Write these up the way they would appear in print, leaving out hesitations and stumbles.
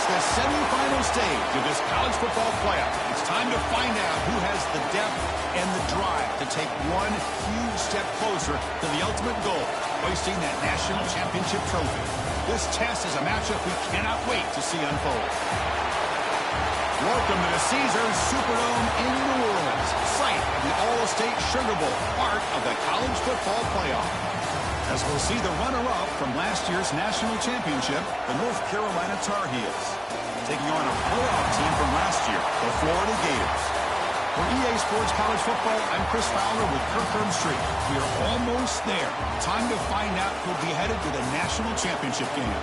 It's the semifinal stage of this college football playoff. It's time to find out who has the depth and the drive to take one huge step closer to the ultimate goal, hoisting that national championship trophy. This test is a matchup we cannot wait to see unfold. Welcome to the Caesars Superdome in New Orleans, site of the All-State Sugar Bowl, part of the college football playoff. As we'll see the runner-up from last year's national championship, the North Carolina Tar Heels, taking on a playoff team from last year, the Florida Gators. For EA Sports College Football, I'm Chris Fowler with Kirk Herbstreit. We are almost there. Time to find out who'll be headed to the national championship game.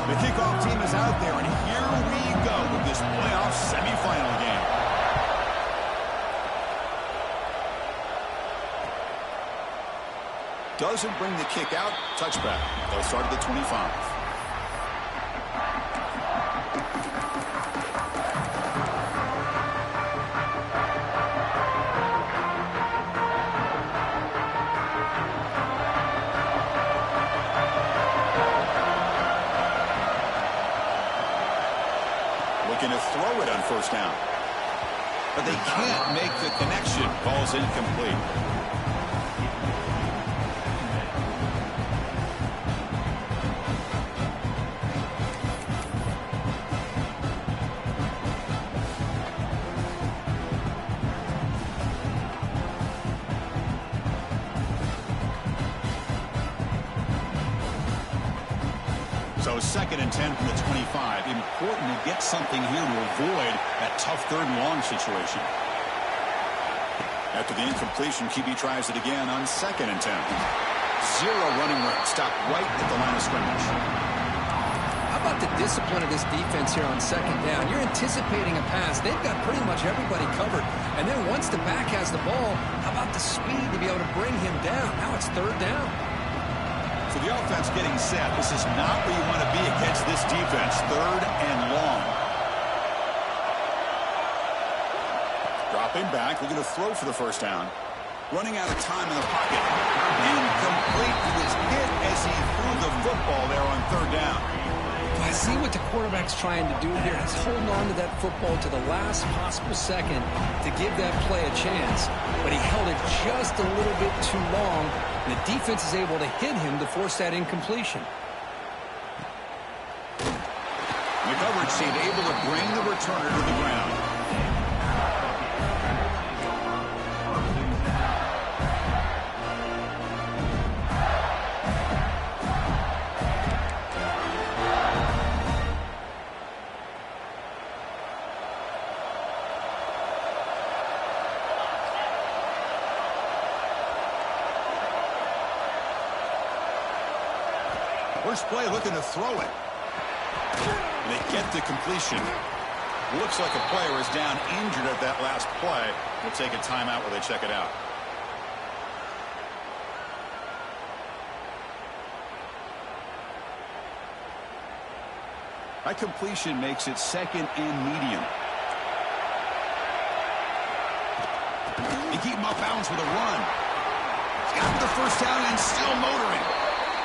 The kickoff team is out there, and here we go with this playoff semifinal game. Doesn't bring the kick out. Touchback. They'll start at the 25. Looking to throw it on first down. But they can't make the connection. Ball's incomplete. So 2nd and 10 from the 25. Important to get something here to avoid that tough 3rd and long situation. After the incompletion, QB tries it again on 2nd and 10. Zero running room. Stopped right at the line of scrimmage. How about the discipline of this defense here on 2nd down? You're anticipating a pass. They've got pretty much everybody covered. And then once the back has the ball, how about the speed to be able to bring him down? Now it's 3rd down. So the offense getting set. This is not where you want to be against this defense. 3rd and long. Dropping back, looking to throw for the first down. Running out of time in the pocket. Incomplete. He was hit as he threw the football there on 3rd down. I see what the quarterback's trying to do here. He's holding on to that football to the last possible second to give that play a chance. But he held it just a little bit too long, and the defense is able to hit him to force that incompletion. The coverage team able to bring the returner to the ground. First play looking to throw it. And they get the completion. Looks like a player is down injured at that last play. We'll take a timeout while they check it out. That completion makes it 2nd and medium. They keep him off balance with a run. He's got the first down and still motoring.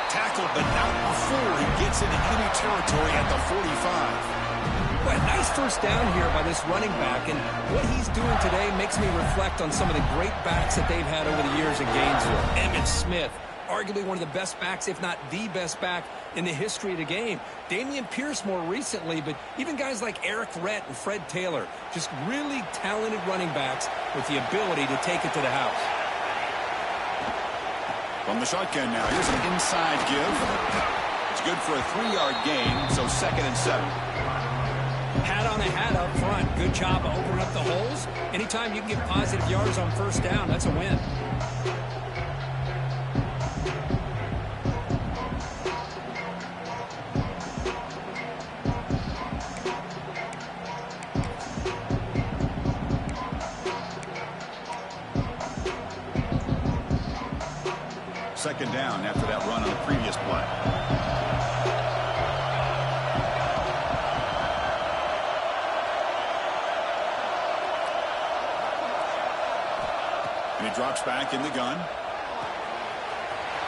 Tackled, but not before he gets into enemy territory at the 45. Boy, nice first down here by this running back, and what he's doing today makes me reflect on some of the great backs that they've had over the years in Gainesville. Emmitt Smith, arguably one of the best backs, if not the best back in the history of the game. Dameon Pierce more recently, but even guys like Eric Rhett and Fred Taylor, just really talented running backs with the ability to take it to the house. From the shotgun now, here's an inside give. It's good for a 3-yard gain, so 2nd and 7. Hat on a hat up front. Good job of opening up the holes. Anytime you can get positive yards on first down, that's a win. Second down after that run on the previous play. And he drops back in the gun.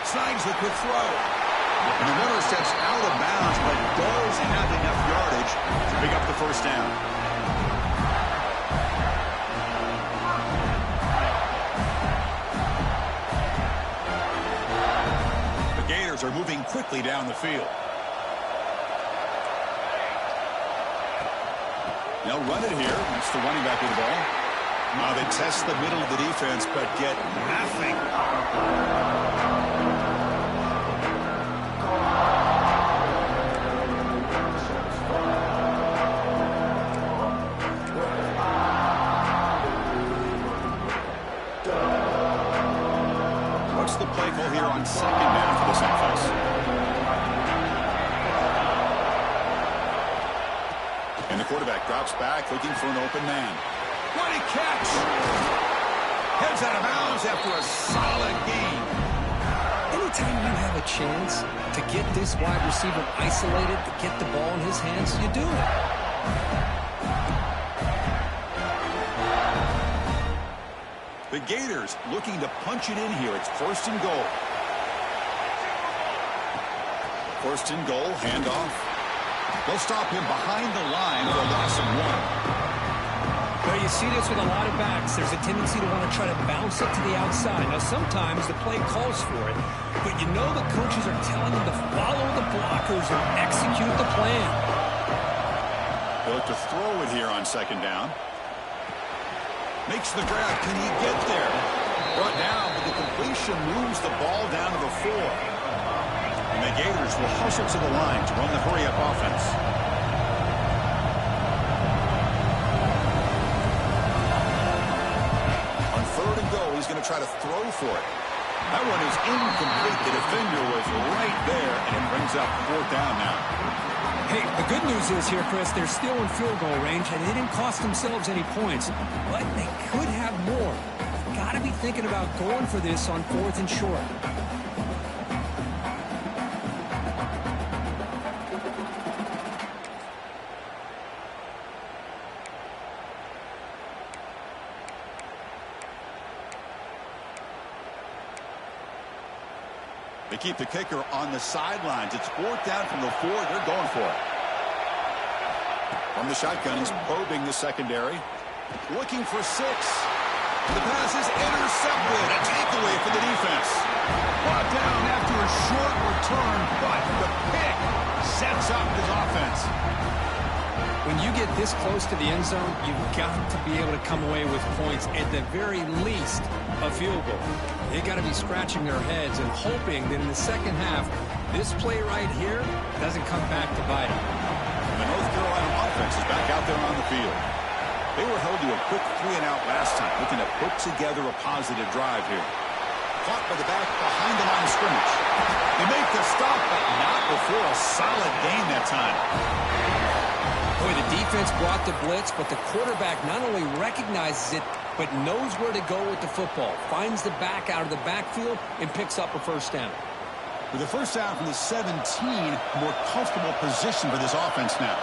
Snags the quick throw. And the runner steps out of bounds, but does have enough yardage to pick up the first down. The Gators are moving quickly down the field. They'll run it here. That's the running back with the ball. Now they test the middle of the defense, but get nothing. What's the play call here on second down for this offense? And the quarterback drops back, looking for an open man. What a catch! Heads out of bounds after a solid gain. Anytime you have a chance to get this wide receiver isolated, to get the ball in his hands, you do it. The Gators looking to punch it in here. It's first and goal. First and goal, handoff. They'll stop him behind the line for a loss of 1. Well, you see this with a lot of backs. There's a tendency to want to try to bounce it to the outside. Now, sometimes the play calls for it, but you know the coaches are telling them to follow the blockers and execute the plan. They'll look to throw it here on second down. Makes the grab. Can he get there? Brought down, but the completion moves the ball down to the 4. And the Gators will hustle to the line to run the hurry-up offense. On third and goal, he's going to try to throw for it. That one is incomplete. The defender was right there, and it brings up fourth down now. Hey, the good news is here, Chris, they're still in field goal range, and they didn't cost themselves any points. But they could have more. Got to be thinking about going for this on fourth and short. They keep the kicker on the sidelines. It's fourth down from the 4. They're going for it. From the shotgun, he's probing the secondary. Looking for 6. The pass is intercepted. A takeaway for the defense. Brought down after a short return, but the pick sets up his offense. When you get this close to the end zone, you've got to be able to come away with points, at the very least, a field goal. They got to be scratching their heads and hoping that in the second half, this play right here doesn't come back to bite them. The North Carolina offense is back out there on the field. They were held to a quick 3-and-out last time, looking to put together a positive drive here. Caught by the back behind the line of scrimmage. They make the stop, but not before a solid gain that time. Boy, the defense brought the blitz, but the quarterback not only recognizes it, but knows where to go with the football. Finds the back out of the backfield and picks up a first down. With a first down from the 17, more comfortable position for this offense now.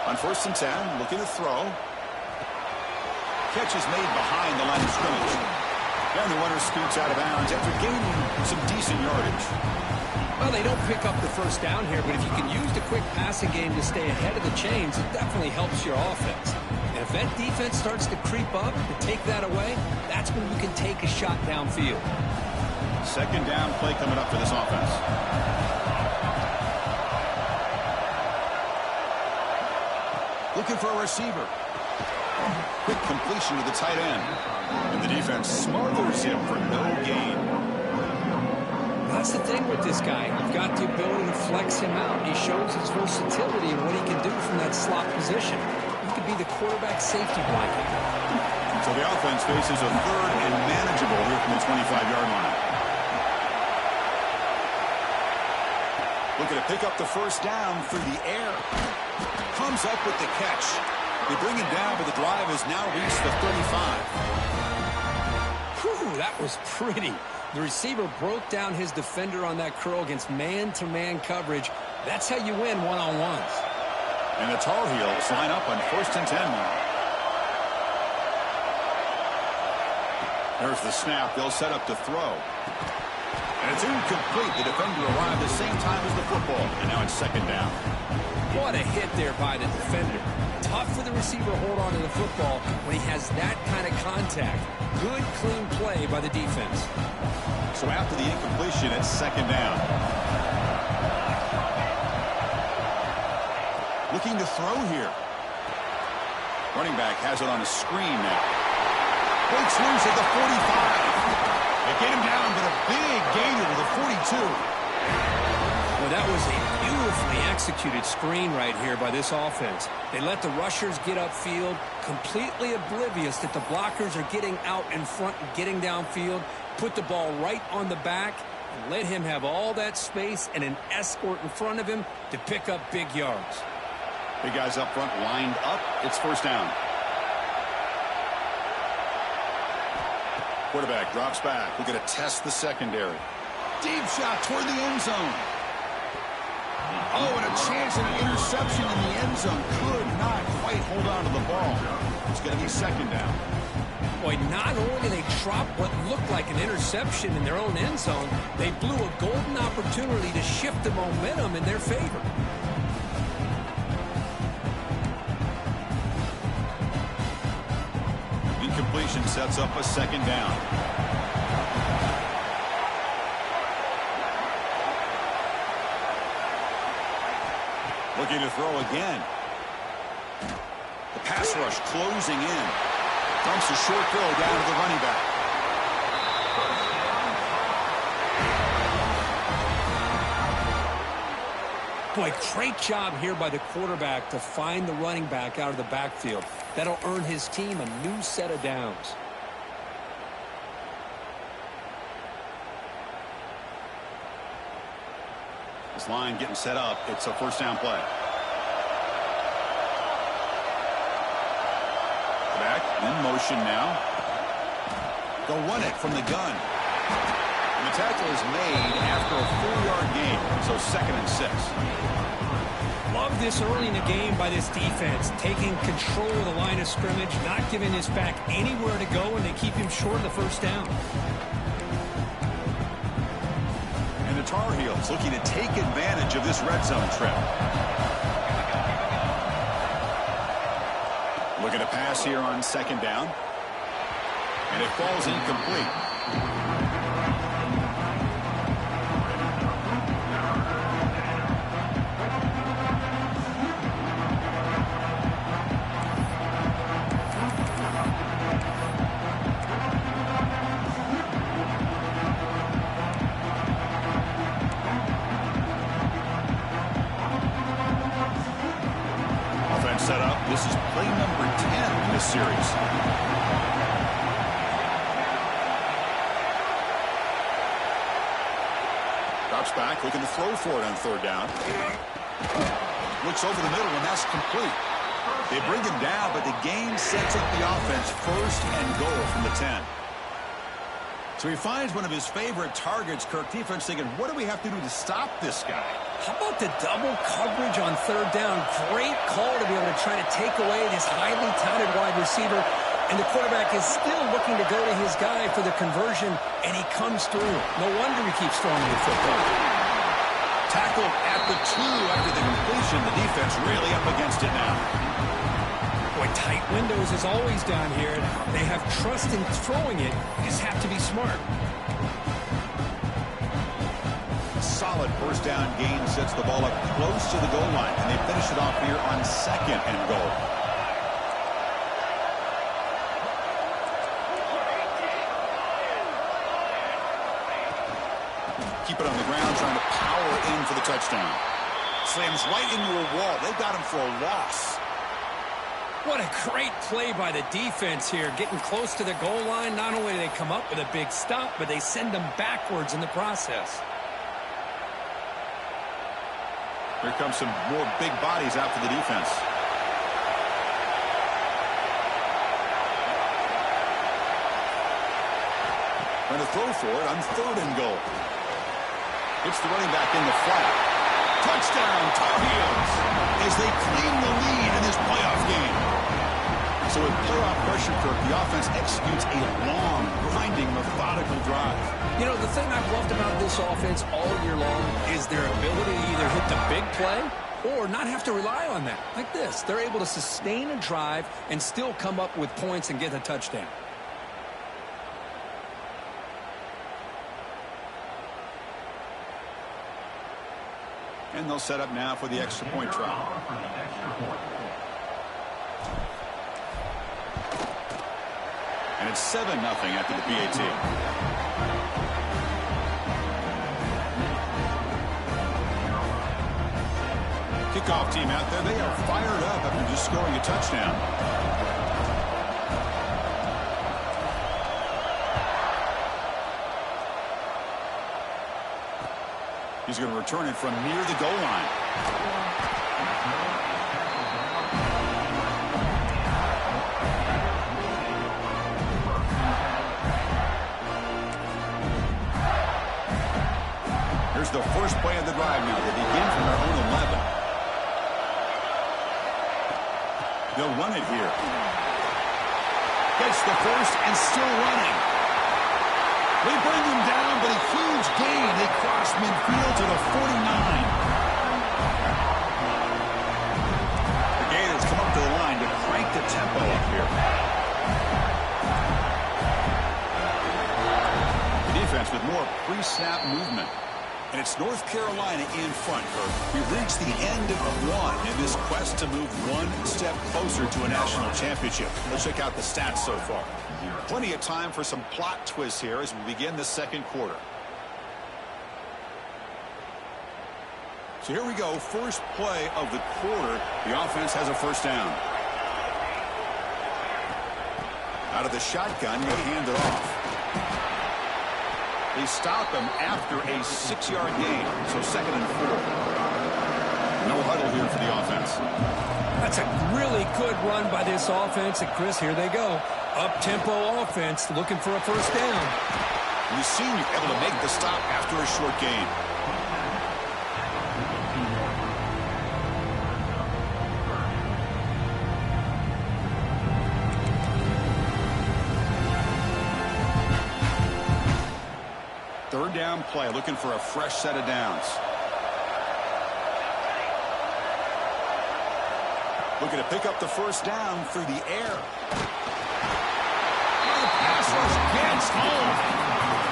On first and 10, looking to throw. Catch is made behind the line of scrimmage. And the runner scoots out of bounds after gaining some decent yardage. Well, they don't pick up the first down here, but if you can use the quick passing game to stay ahead of the chains, it definitely helps your offense. And if that defense starts to creep up to take that away, that's when you can take a shot downfield. Second down play coming up for this offense. Looking for a receiver. Quick completion to the tight end. And the defense smothers him for no gain. That's the thing with this guy. You've got the ability to flex him out. He shows his versatility and what he can do from that slot position. He could be the quarterback safety blanket. So the offense faces a third and manageable here from the 25-yard line. Looking to pick up the first down through the air. Comes up with the catch. They bring him down, but the drive has now reached the 35. Ooh, that was pretty. The receiver broke down his defender on that curl against man-to-man coverage. That's how you win one-on-ones. And the Tar Heels line up on 1st and 10 now. There's the snap. They'll set up to throw. And it's incomplete. The defender arrived the same time as the football. And now it's 2nd down. What a hit there by the defender. Tough for the receiver to hold on to the football when he has that kind of contact. Good, clean play by the defense. So after the incompletion, it's 2nd down. Looking to throw here. Running back has it on a screen now. Breaks loose at the 45. They get him down, but a big gainer to the 42. Well, that was a beautifully executed screen right here by this offense. They let the rushers get upfield, completely oblivious that the blockers are getting out in front and getting downfield, put the ball right on the back, and let him have all that space and an escort in front of him to pick up big yards. Big guys up front lined up. It's 1st down. Quarterback drops back. We're going to test the secondary. Deep shot toward the end zone. Oh, and a chance at an interception in the end zone. Could not quite hold on to the ball. It's going to be 2nd down. Boy, not only did they drop what looked like an interception in their own end zone, they blew a golden opportunity to shift the momentum in their favor. Incompletion sets up a 2nd down. Looking to throw again. The pass rush closing in. Dumps a short throw down to the running back. Boy, great job here by the quarterback to find the running back out of the backfield. That'll earn his team a new set of downs. This line getting set up. It's a 1st down play. Back in motion now. They'll run it from the gun. And the tackle is made after a 4-yard gain. So 2nd and 6. Love this early in the game by this defense, taking control of the line of scrimmage, not giving his back anywhere to go, and they keep him short of the 1st down. And the Tar Heels looking to take advantage of this red zone trip. Looking to pass here on 2nd down. And it falls incomplete. Offense set up. This is play number 10 in this series. Drops back, looking to throw for it on 3rd down. Looks over the middle, and that's complete. They bring him down, but the game sets up the offense 1st and goal from the 10. So he finds one of his favorite targets. Kirk, defense thinking, what do we have to do to stop this guy? How about the double coverage on 3rd down? Great call to be able to try to take away this highly touted wide receiver. And the quarterback is still looking to go to his guy for the conversion, and he comes through. No wonder he keeps throwing the football. Tackled at the 2 after the completion. The defense really up against it now. Boy, tight windows is always down here. They have trust in throwing it. You just have to be smart. Solid 1st down gain sets the ball up close to the goal line, and they finish it off here on 2nd and goal. Keep it on the ground, trying to power in for the touchdown. Slams right into a wall. They've got him for a loss. What a great play by the defense here. Getting close to the goal line, not only do they come up with a big stop, but they send them backwards in the process. Here comes some more big bodies out for the defense. Trying to throw for it on 3rd and goal. Hits the running back in the flat. Touchdown, Tar Heels, as they claim the lead in this playoff game. So with playoff pressure, Kirk, the offense executes a long, grinding, methodical drive. You know, the thing I've loved about this offense all year long is their ability to either hit the big play or not have to rely on that. Like this, they're able to sustain a drive and still come up with points and get a touchdown. And they'll set up now for the extra point try. And it's 7-0 after the PAT. Kickoff team out there, they are fired up after just scoring a touchdown. He's going to return it from near the goal line. Here's the first play of the drive now. They begin from their own 11. They'll run it here. Gets the first and still running. They bring him down, but a huge gain. They cross midfield to the 49. The Gators come up to the line to crank the tempo up here. The defense with more pre-snap movement. And it's North Carolina in front, Kirk. We've reached the end of one in this quest to move one step closer to a national championship. Let's check out the stats so far. Plenty of time for some plot twists here as we begin the second quarter. So here we go. First play of the quarter. The offense has a first down. Out of the shotgun, they hand it off. They stop him after a 6-yard gain, so 2nd and 4. No huddle here for the offense. That's a really good run by this offense. And, Chris, here they go. Up-tempo offense looking for a first down. We've seen you able to make the stop after a short gain. Third down play, looking for a fresh set of downs. Looking to pick up the first down through the air. Oh, the pass rush gets home.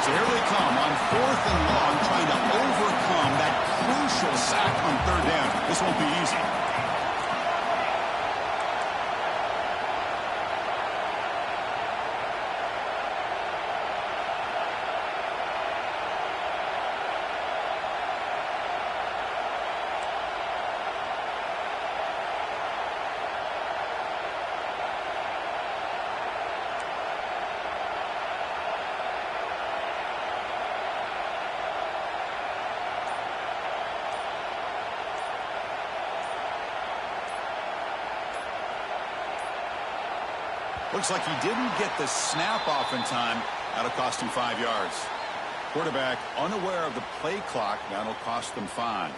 So here they come on 4th and long, trying to overcome that crucial sack on 3rd down. This won't be easy. Looks like he didn't get the snap off in time. That'll cost him 5 yards. Quarterback unaware of the play clock. That'll cost them 5.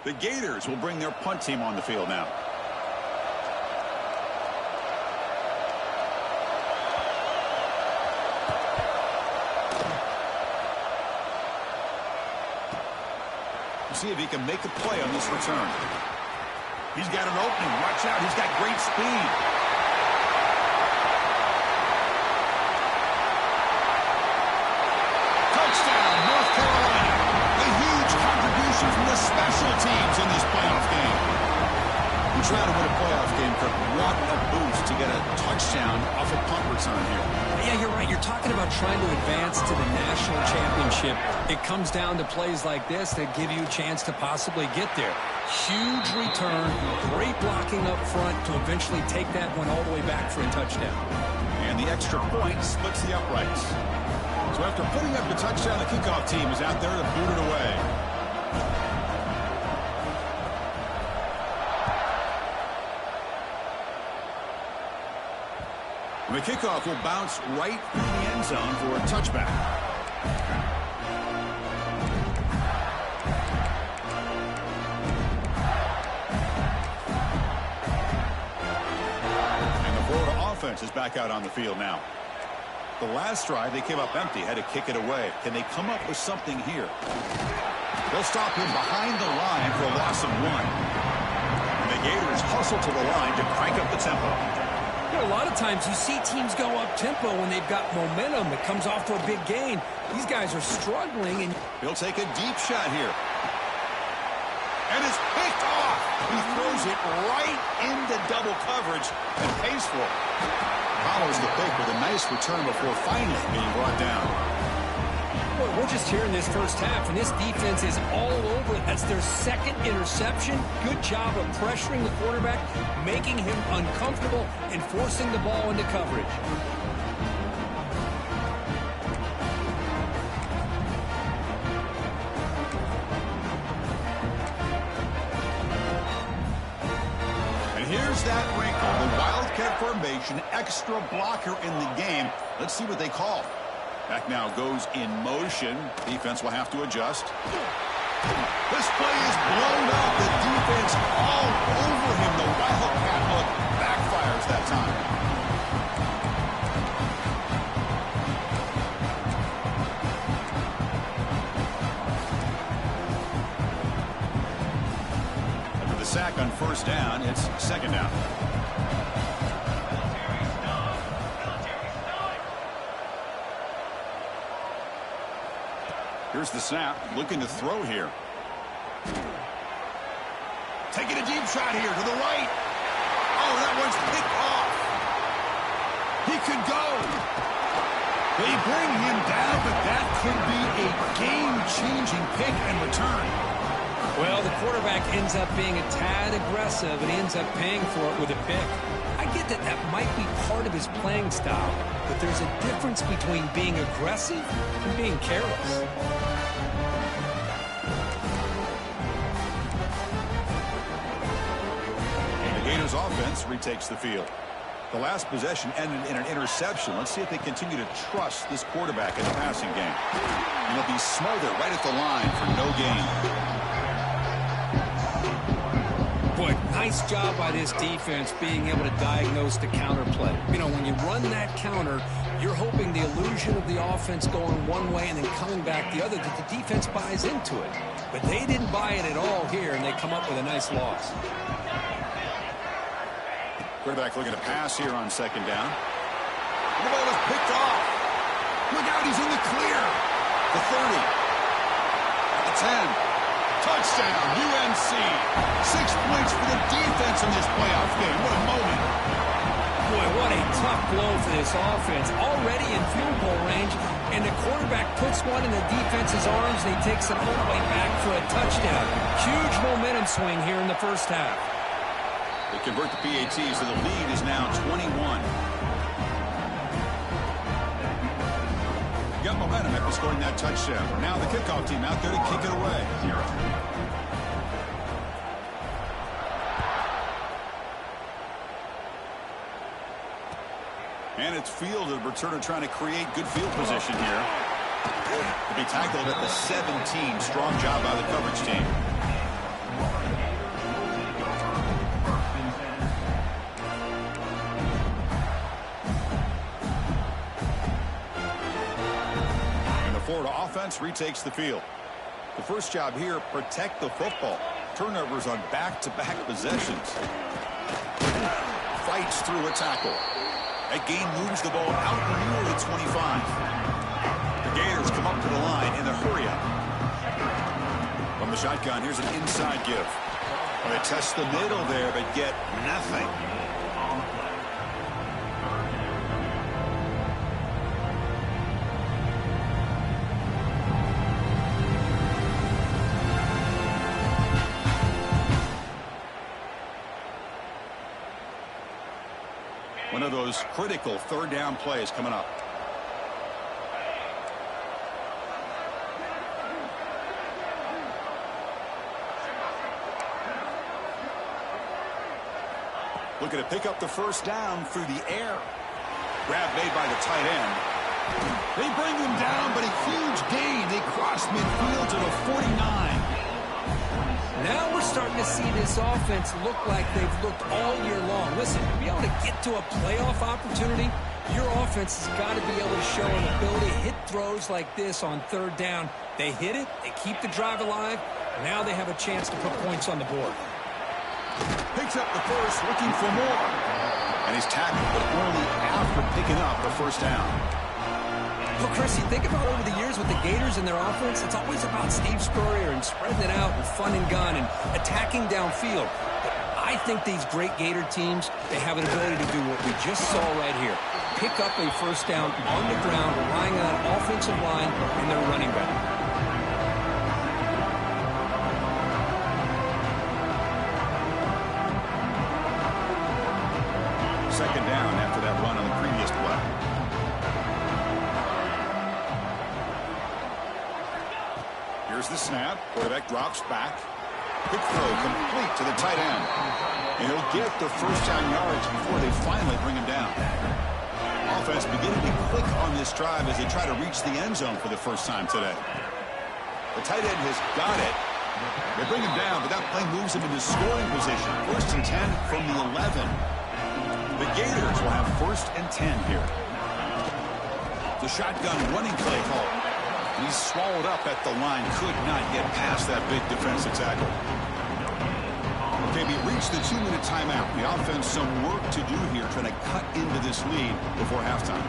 The Gators will bring their punt team on the field now. See if he can make a play on this return. He's got an opening. Watch out. He's got great speed. Touchdown, North Carolina. A huge contribution from the special teams in this playoff game. You try to win a playoff game, Kirk. What a boost to get a touchdown off a punt return here. Yeah, you're right. You're talking about trying to advance to the national championship. It comes down to plays like this that give you a chance to possibly get there. Huge return, great blocking up front to eventually take that one all the way back for a touchdown. And the extra point splits the uprights. So after putting up the touchdown, the kickoff team is out there to boot it away. And the kickoff will bounce right through the end zone for a touchback. And the Florida offense is back out on the field now. The last drive, they came up empty, had to kick it away. Can they come up with something here? They'll stop him behind the line for a loss of 1. And the Gators hustle to the line to crank up the tempo. You know, a lot of times you see teams go up-tempo when they've got momentum that comes off to a big gain. These guys are struggling. And he'll take a deep shot here. And it's picked off. He throws it right into double coverage and pays for it. Follows the pick with a nice return before finally being brought down. Boy, we're just here in this first half, and this defense is all over it. That's their second interception. Good job of pressuring the quarterback, making him uncomfortable, and forcing the ball into coverage. Here's that wrinkle, the Wildcat formation, extra blocker in the game. Let's see what they call. Back now goes in motion. Defense will have to adjust. This play is blown up. The defense all over him. The Wildcat look backfires that time. Sack on first down. It's second down. Here's the snap. Looking to throw here. Taking a deep shot here to the right. Oh, that one's picked off. He could go. They bring him down, but that could be a game-changing pick and return. Well, the quarterback ends up being a tad aggressive and ends up paying for it with a pick. I get that that might be part of his playing style, but there's a difference between being aggressive and being careless. And the Gators offense retakes the field. The last possession ended in an interception. Let's see if they continue to trust this quarterback in the passing game. And he'll be smothered right at the line for no gain. Boy, nice job by this defense being able to diagnose the counter play. You know, when you run that counter, you're hoping the illusion of the offense going one way and then coming back the other, that the defense buys into it. But they didn't buy it at all here, and they come up with a nice loss. Quarterback looking to pass here on second down. The ball is picked off. Look out, he's in the clear. The 30. The 10. Touchdown, UNC. 6 points for the defense in this playoff game. What a moment. Boy, what a tough blow for this offense. Already in field goal range, and the quarterback puts one in the defense's arms, and he takes it all the way back for a touchdown. Huge momentum swing here in the first half. They convert the PATs, so the lead is now 21. Got momentum after scoring that touchdown. Now the kickoff team out there to kick it away. And it's fielded. Returner trying to create good field position here. To be tackled at the 17. Strong job by the coverage team. Florida offense retakes the field. The first job here, protect the football. Turnovers on back-to-back possessions. Fights through a tackle. That gain moves the ball out near the 25. The Gators come up to the line in a hurry-up. From the shotgun, here's an inside give. They test the middle there, but get nothing. One of those critical third down plays coming up. Looking to pick up the first down through the air. Grab made by the tight end. They bring him down, but a huge gain. They cross midfield to the 49. Now we're starting to see this offense look like they've looked all year long. Listen, to be able to get to a playoff opportunity, your offense has got to be able to show an ability to hit throws like this on third down. They hit it, they keep the drive alive. Now they have a chance to put points on the board. Picks up the first, looking for more. And he's tackled, but only after picking up the first down. Well, Chris, you think about over the years with the Gators and their offense, it's always about Steve Spurrier and spreading it out and fun and gun and attacking downfield. But I think these great Gator teams, they have an ability to do what we just saw right here. Pick up a first down on the ground, relying on that offensive line and their running back. Second down after that run on the previous play. Here's the snap. Quarterback drops back. Quick throw complete to the tight end. And he'll get the first down yards before they finally bring him down. Offense beginning to click on this drive as they try to reach the end zone for the first time today. The tight end has got it. They bring him down, but that play moves him into scoring position. First and 10 from the 11. The Gators will have first and 10 here. The shotgun running play call. He's swallowed up at the line. Could not get past that big defensive tackle. Okay, we reached the 2-minute timeout. The offense some work to do here, trying to cut into this lead before halftime.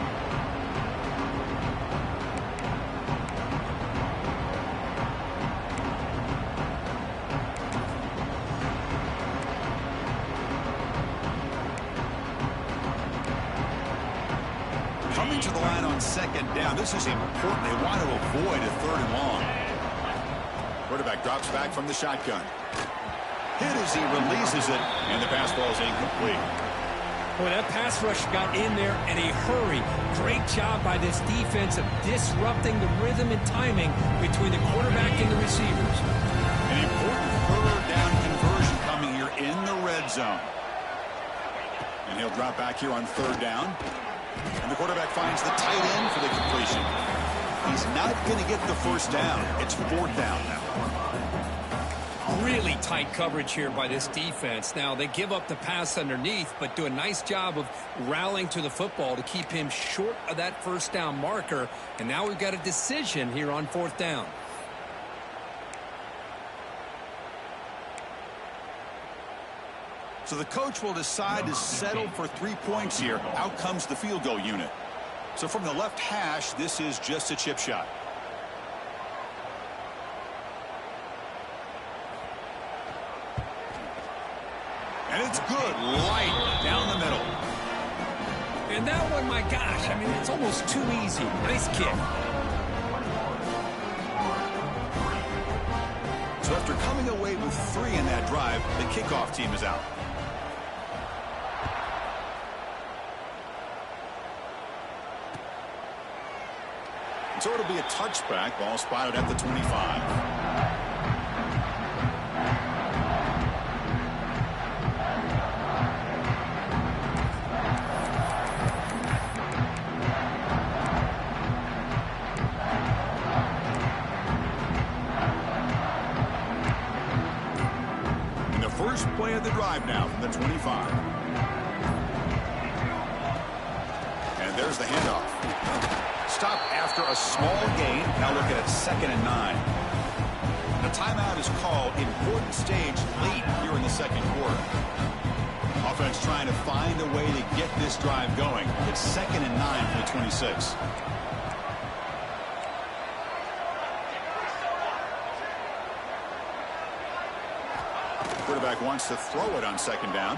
Coming to the line on second down. This is important. They want to avoid a third and long. Quarterback drops back from the shotgun. Hit as he releases it, and the pass ball is incomplete. Boy, that pass rush got in there in a hurry. Great job by this defense of disrupting the rhythm and timing between the quarterback and the receivers. An important third down conversion coming here in the red zone. And he'll drop back here on third down. And the quarterback finds the tight end for the completion. He's not going to get the first down. It's fourth down now. Really tight coverage here by this defense. Now, they give up the pass underneath, but do a nice job of rallying to the football to keep him short of that first down marker. And now we've got a decision here on fourth down. So the coach will decide to settle for 3 points here. Out comes the field goal unit. So from the left hash, this is just a chip shot. And it's good. Light down the middle. And that one, my gosh, I mean, it's almost too easy. Nice kick. So after coming away with 3 in that drive, the kickoff team is out. So it'll be a touchback. Ball spotted at the 25. First play of the drive now from the 25. And there's the handoff. Stop after a small gain. Now looking at 2nd and 9. The timeout is called. Important stage late here in the second quarter. Offense trying to find a way to get this drive going. It's 2nd and 9 for the 26. Quarterback wants to throw it on 2nd down.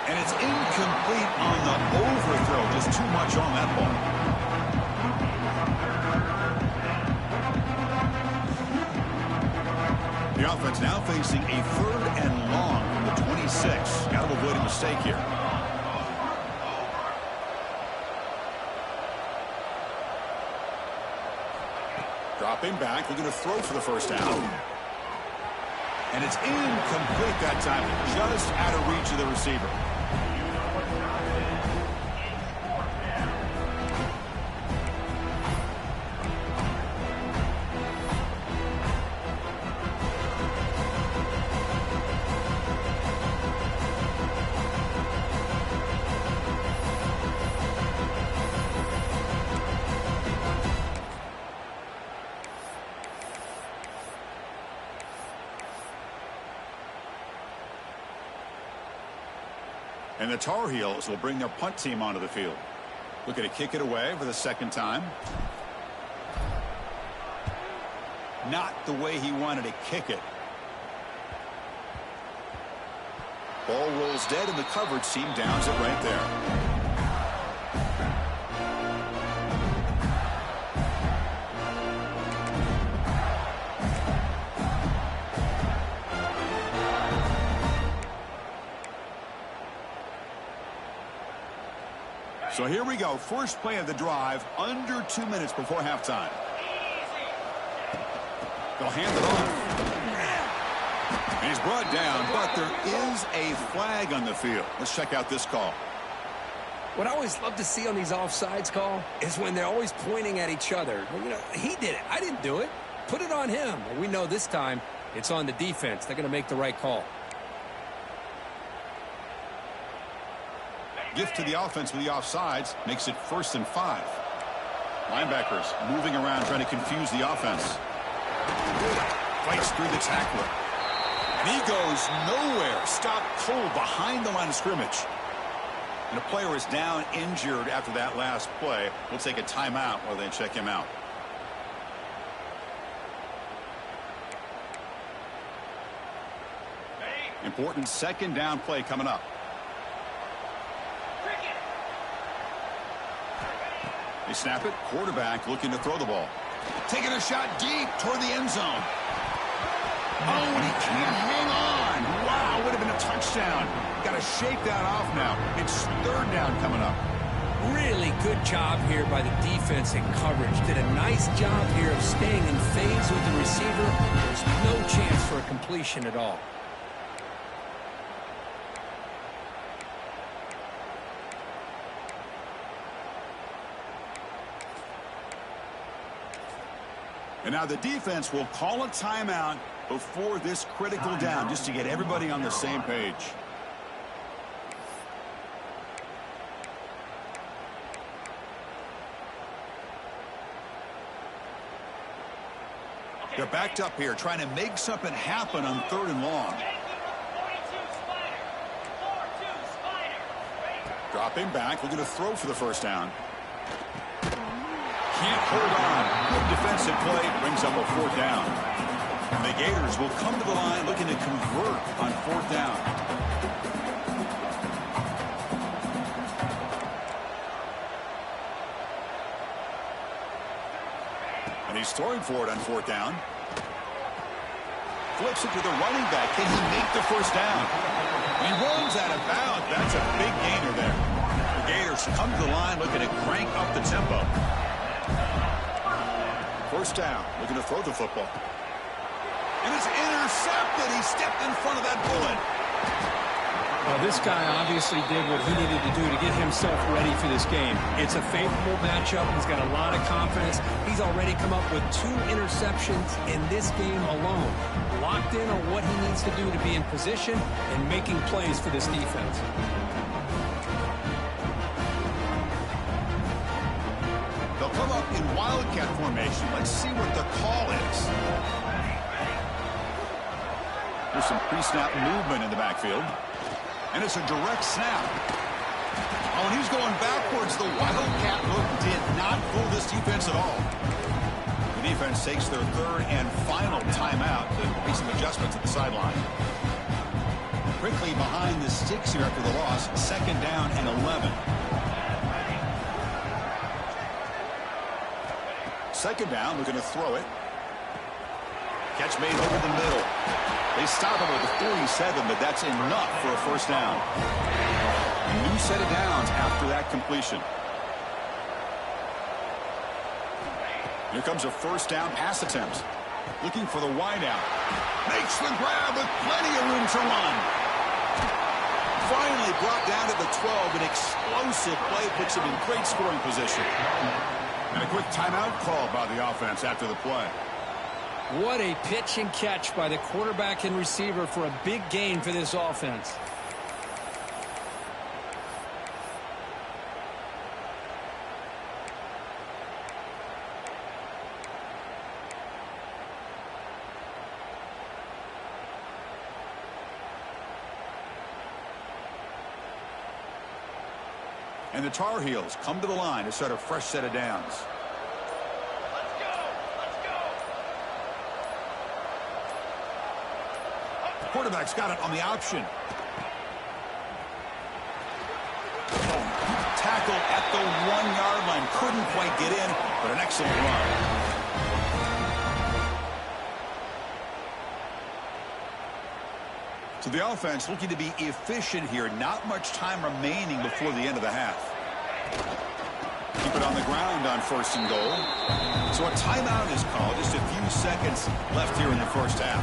And it's incomplete on the overthrow. Just too much on that ball. The offense now facing a 3rd and long from the 26. Got to avoid a mistake here. Dropping back. Looking to throw for the first down. And it's incomplete that time, just out of reach of the receiver. And the Tar Heels will bring their punt team onto the field. Looking to kick it away for the second time. Not the way he wanted to kick it. Ball rolls dead, and the coverage team downs it right there. So here we go. First play of the drive, under 2 minutes before halftime. They'll hand it off. And he's brought down, but there is a flag on the field. Let's check out this call. What I always love to see on these offsides call is when they're always pointing at each other. Well, you know, he did it. I didn't do it. Put it on him. And we know this time it's on the defense. They're going to make the right call. Gift to the offense with the offsides makes it 1st and 5. Linebackers moving around trying to confuse the offense. Fights through the tackler. And he goes nowhere. Stopped cold behind the line of scrimmage. And a player is down injured after that last play. We'll take a timeout while they check him out. Important second down play coming up. They snap it. Quarterback looking to throw the ball. Taking a shot deep toward the end zone. Oh, and he can't hang on. Wow, would have been a touchdown. Got to shake that off now. It's 3rd down coming up. Really good job here by the defense in coverage. Did a nice job here of staying in phase with the receiver. There's no chance for a completion at all. And now the defense will call a timeout before this critical down, just to get everybody on the same page. They're backed up here, trying to make something happen on 3rd and long. Dropping back, looking to throw for the first down. Can't hold on. Good defensive play, brings up a 4th down. And the Gators will come to the line looking to convert on 4th down. And he's throwing for it on 4th down. Flips it to the running back. Can he make the first down? He runs out of bounds. That's a big gainer there. The Gators come to the line looking to crank up the tempo. First down, looking to throw the football. And it's intercepted. He stepped in front of that bullet. Well, this guy obviously did what he needed to do to get himself ready for this game. It's a favorable matchup. He's got a lot of confidence. He's already come up with 2 interceptions in this game alone. Locked in on what he needs to do to be in position and making plays for this defense. They'll come up in wildcat formation. Let's see what the call is. There's some pre-snap movement in the backfield. And it's a direct snap. Oh, and he's going backwards. The wildcat look did not fool this defense at all. The defense takes their 3rd and final timeout to make some adjustments at the sideline. Quickly behind the sticks here after the loss. 2nd down and 11. 2nd down, looking to throw it. Catch made over the middle. They stop him at the 47, but that's enough for a first down. A new set of downs after that completion. Here comes a first down pass attempt. Looking for the wideout. Makes the grab with plenty of room to run. Finally brought down to the 12. An explosive play puts him in great scoring position. And a quick timeout called by the offense after the play. What a pitch and catch by the quarterback and receiver for a big gain for this offense. And the Tar Heels come to the line to start a fresh set of downs. The quarterback's got it on the option. Tackle at the 1-yard line. Couldn't quite get in, but an excellent run. So the offense looking to be efficient here. Not much time remaining before the end of the half. Keep it on the ground on 1st and goal. So a timeout is called. Just a few seconds left here in the first half.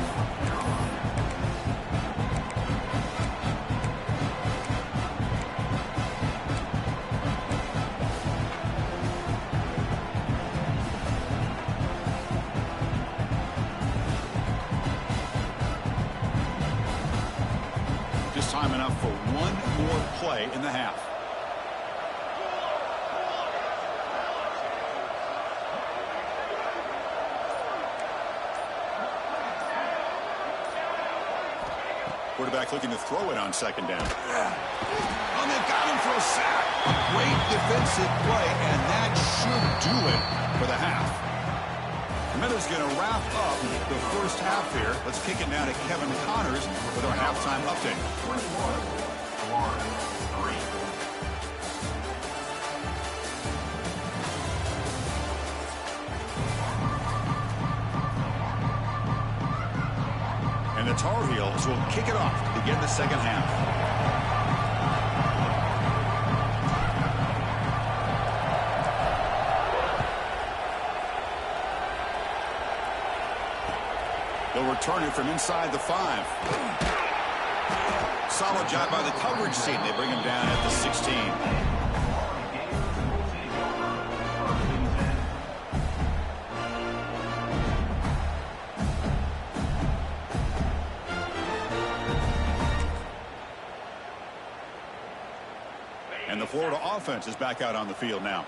Time enough for one more play in the half. Quarterback looking to throw it on 2nd down. Oh, they've got him for a sack. A great defensive play, and that should do it for the half. Miller's going to wrap up the first half here. Let's kick it now to Kevin Connors with our halftime update. 21-3. And the Tar Heels will kick it off to begin the second half. They'll return it from inside the 5. Solid job by the coverage team. They bring him down at the 16. And the Florida offense is back out on the field now.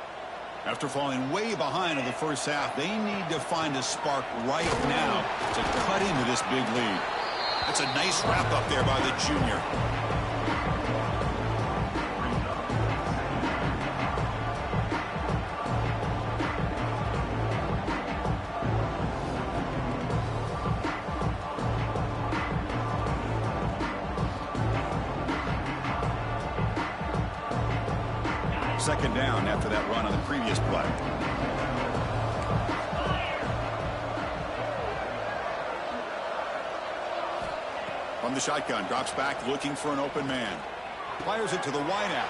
After falling way behind in the first half, they need to find a spark right now to cut into this big lead. That's a nice wrap up there by the junior. Second down after that run on the previous play. From the shotgun, drops back looking for an open man. Fires it to the wideout.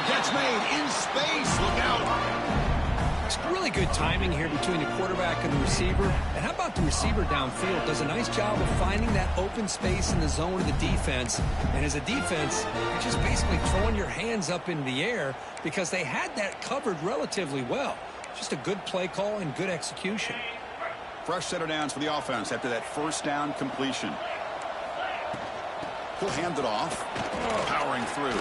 Catch made in space. Look out. It's really good timing here between the quarterback and the receiver. And how about the receiver downfield? Does a nice job of finding that open space in the zone of the defense. And as a defense, you're just basically throwing your hands up in the air because they had that covered relatively well. Just a good play call and good execution. Fresh set of downs for the offense after that first down completion. He'll hand it off. Powering through.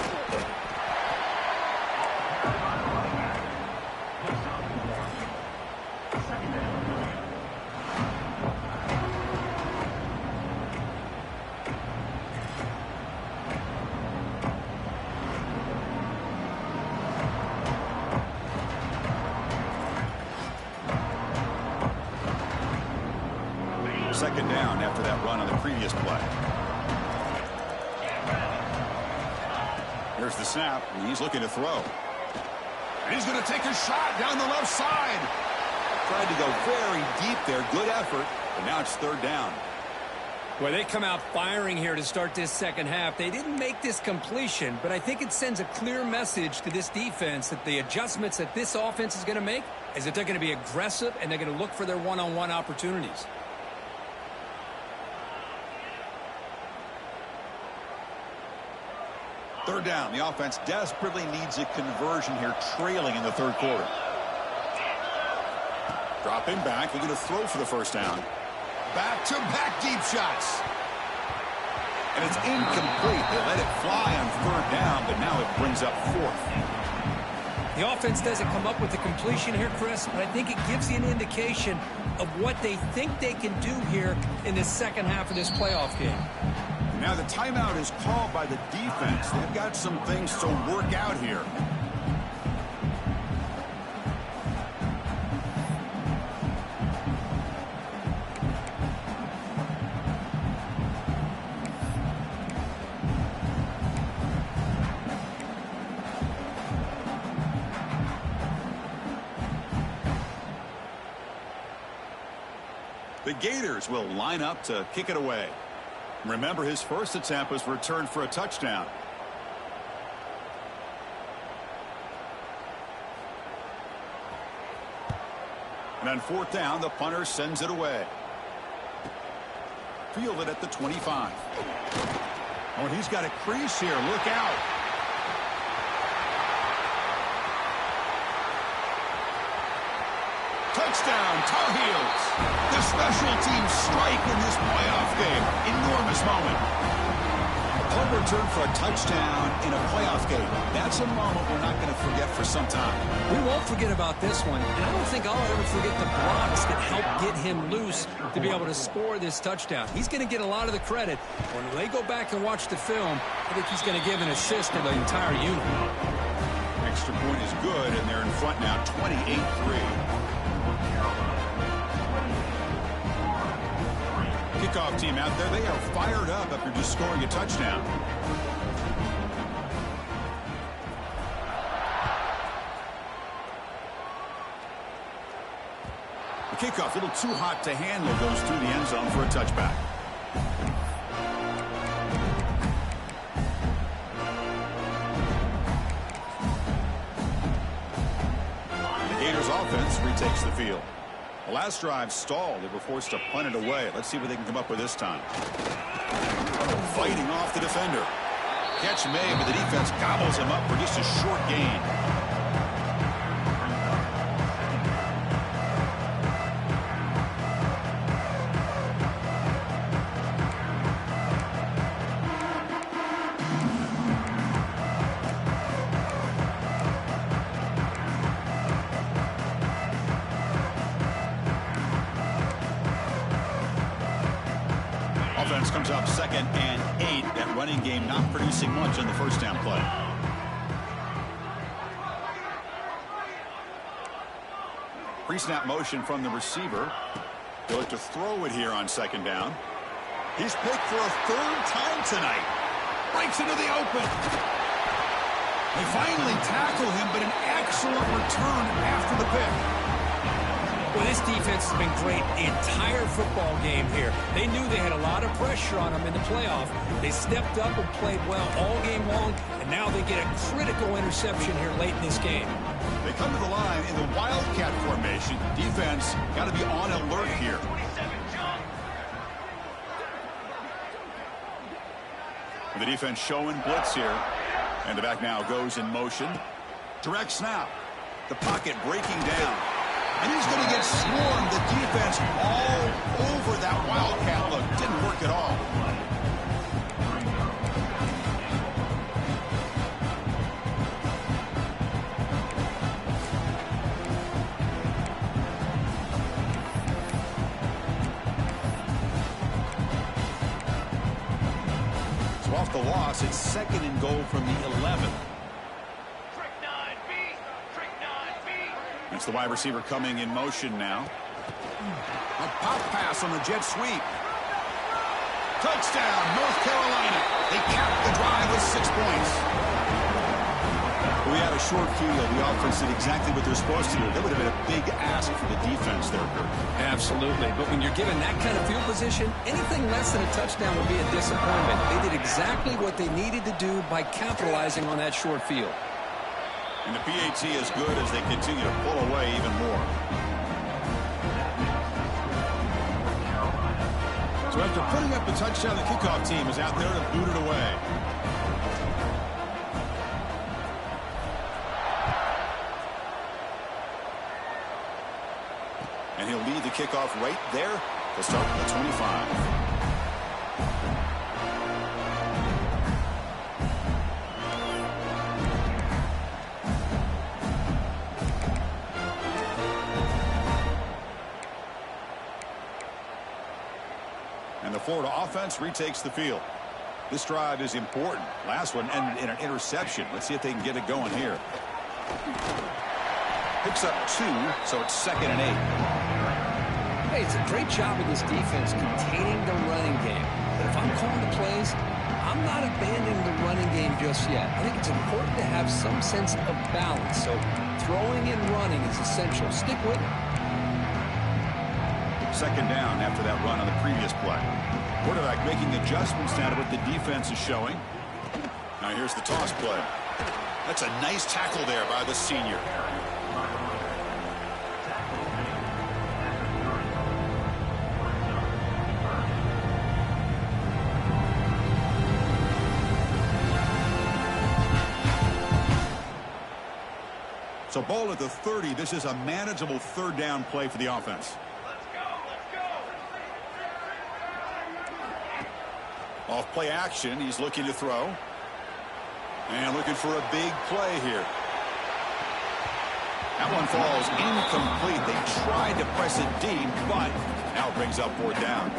Second down after that run on the previous play. Here's the snap, and he's looking to throw. And he's going to take a shot down the left side. Tried to go very deep there. Good effort, but now it's 3rd down. Well, they come out firing here to start this second half. They didn't make this completion, but I think it sends a clear message to this defense that the adjustments that this offense is going to make is that they're going to be aggressive and they're going to look for their one-on-one opportunities. Third down. The offense desperately needs a conversion here, trailing in the third quarter. Dropping back, looking to throw for the first down. Back-to-back deep shots. And it's incomplete. They let it fly on third down, but now it brings up fourth. The offense doesn't come up with the completion here, Chris, but I think it gives you an indication of what they think they can do here in the second half of this playoff game. Now the timeout is called by the defense. They've got some things to work out here. The Gators will line up to kick it away. Remember, his first attempt was returned for a touchdown. And on fourth down, the punter sends it away. Fielded at the 25. Oh, and he's got a crease here. Look out. Touchdown, Tar Heels. The special teams strike in this playoff game. Enormous moment. A punt return for a touchdown in a playoff game. That's a moment we're not going to forget for some time. We won't forget about this one, and I don't think I'll ever forget the blocks that helped get him loose to be able to score this touchdown. He's going to get a lot of the credit. When they go back and watch the film, I think he's going to give an assist to the entire unit. Extra point is good, and they're in front now, 28-3. Kickoff team out there, they are fired up after just scoring a touchdown. The kickoff, a little too hot to handle, goes through the end zone for a touchback. The Gators offense retakes the field. The last drive stalled. They were forced to punt it away. Let's see what they can come up with this time. Fighting off the defender. Catch made, but the defense gobbles him up for just a short gain. Offense comes up 2nd and 8. That running game not producing much on the first down play. Pre-snap motion from the receiver. They look to throw it here on 2nd down. He's picked for a 3rd time tonight. Breaks into the open. They finally tackle him, but an excellent return after the pick. Well, this defense has been great the entire football game here. They knew they had a lot of pressure on them in the playoff. They stepped up and played well all game long, and now they get a critical interception here late in this game. They come to the line in the Wildcat formation. Defense got to be on alert here. The defense showing blitz here. And the back now goes in motion. Direct snap. The pocket breaking down. And he's going to get swarmed. The defense all over that Wildcat look. Didn't work at all. So off the loss, it's 2nd and goal from the 11. It's the wide receiver coming in motion now. A pop pass on the jet sweep. Touchdown, North Carolina. They capped the drive with 6 points. We had a short field. The offense did exactly what they're supposed to do. That would have been a big ask for the defense there, Kurt. Absolutely. But when you're given that kind of field position, anything less than a touchdown would be a disappointment. They did exactly what they needed to do by capitalizing on that short field. And the PAT is good as they continue to pull away even more. So after putting up the touchdown, the kickoff team is out there to boot it away. kickoff right there to start the 25. And the Florida offense retakes the field. This drive is important. Last one ended in an interception. Let's see if they can get it going here. Picks up 2, so it's 2nd and 8. Hey, it's a great job of this defense containing the running game. But if I'm calling the plays, I'm not abandoning the running game just yet. I think it's important to have some sense of balance. So throwing and running is essential. Stick with it. 2nd down after that run on the previous play. Quarterback making adjustments now to what the defense is showing. Now here's the toss play. That's a nice tackle there by the senior. So ball at the 30. This is a manageable 3rd down play for the offense. Off play action, he's looking to throw. And looking for a big play here. That one falls incomplete. They tried to press it deep, but now it brings up 4th down.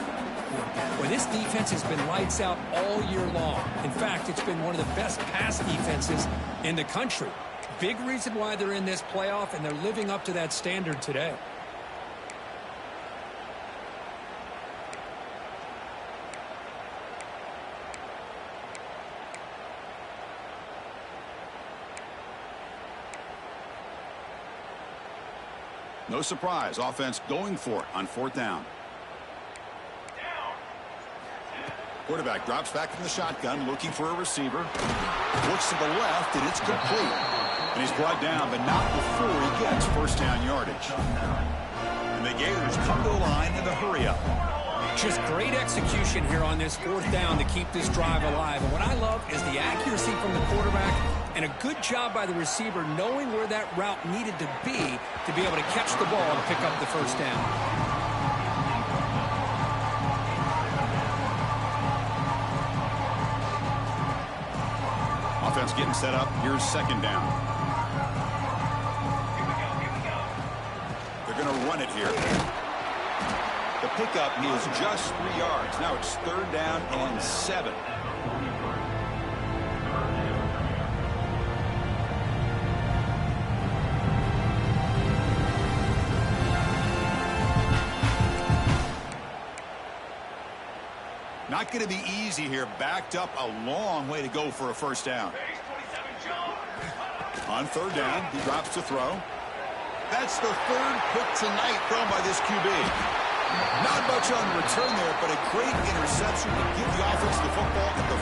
Well, this defense has been lights out all year long. In fact, it's been one of the best pass defenses in the country. Big reason why they're in this playoff, and they're living up to that standard today. No surprise, offense going for it on 4th down. Quarterback drops back from the shotgun, looking for a receiver. Looks to the left, and it's complete. And he's brought down, but not before he gets 1st down yardage. And the Gators come to the line in the hurry-up. Just great execution here on this 4th down to keep this drive alive. And what I love is the accuracy from the quarterback and a good job by the receiver knowing where that route needed to be able to catch the ball and pick up the 1st down. Offense getting set up. Here's 2nd down. They're going to run it here. The pickup is just 3 yards. Now it's 3rd down and 7. Not going to be easy here. Backed up a long way to go for a 1st down. On 3rd down, he drops to throw. That's the 3rd pick tonight thrown by this QB. Not much on return there, but a great interception to give the offense the football at the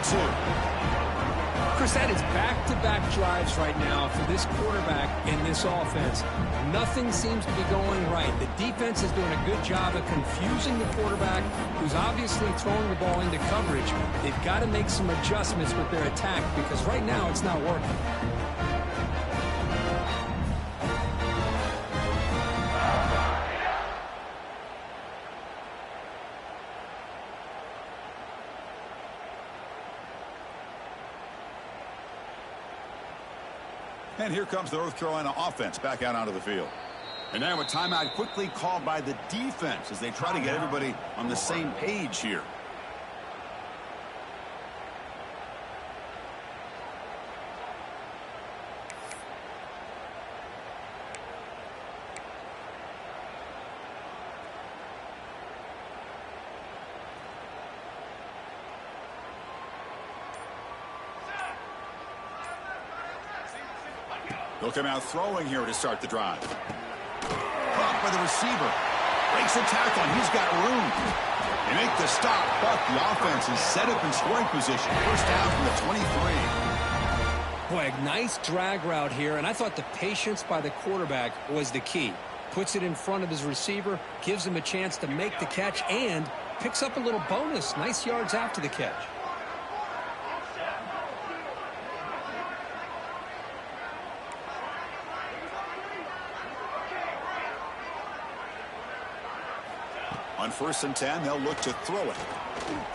42. Chris, that is back-to-back drives right now for this quarterback and this offense. Nothing seems to be going right. The defense is doing a good job of confusing the quarterback, who's obviously throwing the ball into coverage. They've got to make some adjustments with their attack because right now it's not working. And here comes the North Carolina offense back out onto the field. And now a timeout quickly called by the defense as they try to get everybody on the same page here. They'll come out throwing here to start the drive. Caught by the receiver. Breaks a tackle, and he's got room. They make the stop, but the offense is set up in scoring position. 1st down from the 23. Boy, a nice drag route here, and I thought the patience by the quarterback was the key. Puts it in front of his receiver, gives him a chance to make the catch, and picks up a little bonus. Nice yards after the catch. On 1st and 10, they'll look to throw it.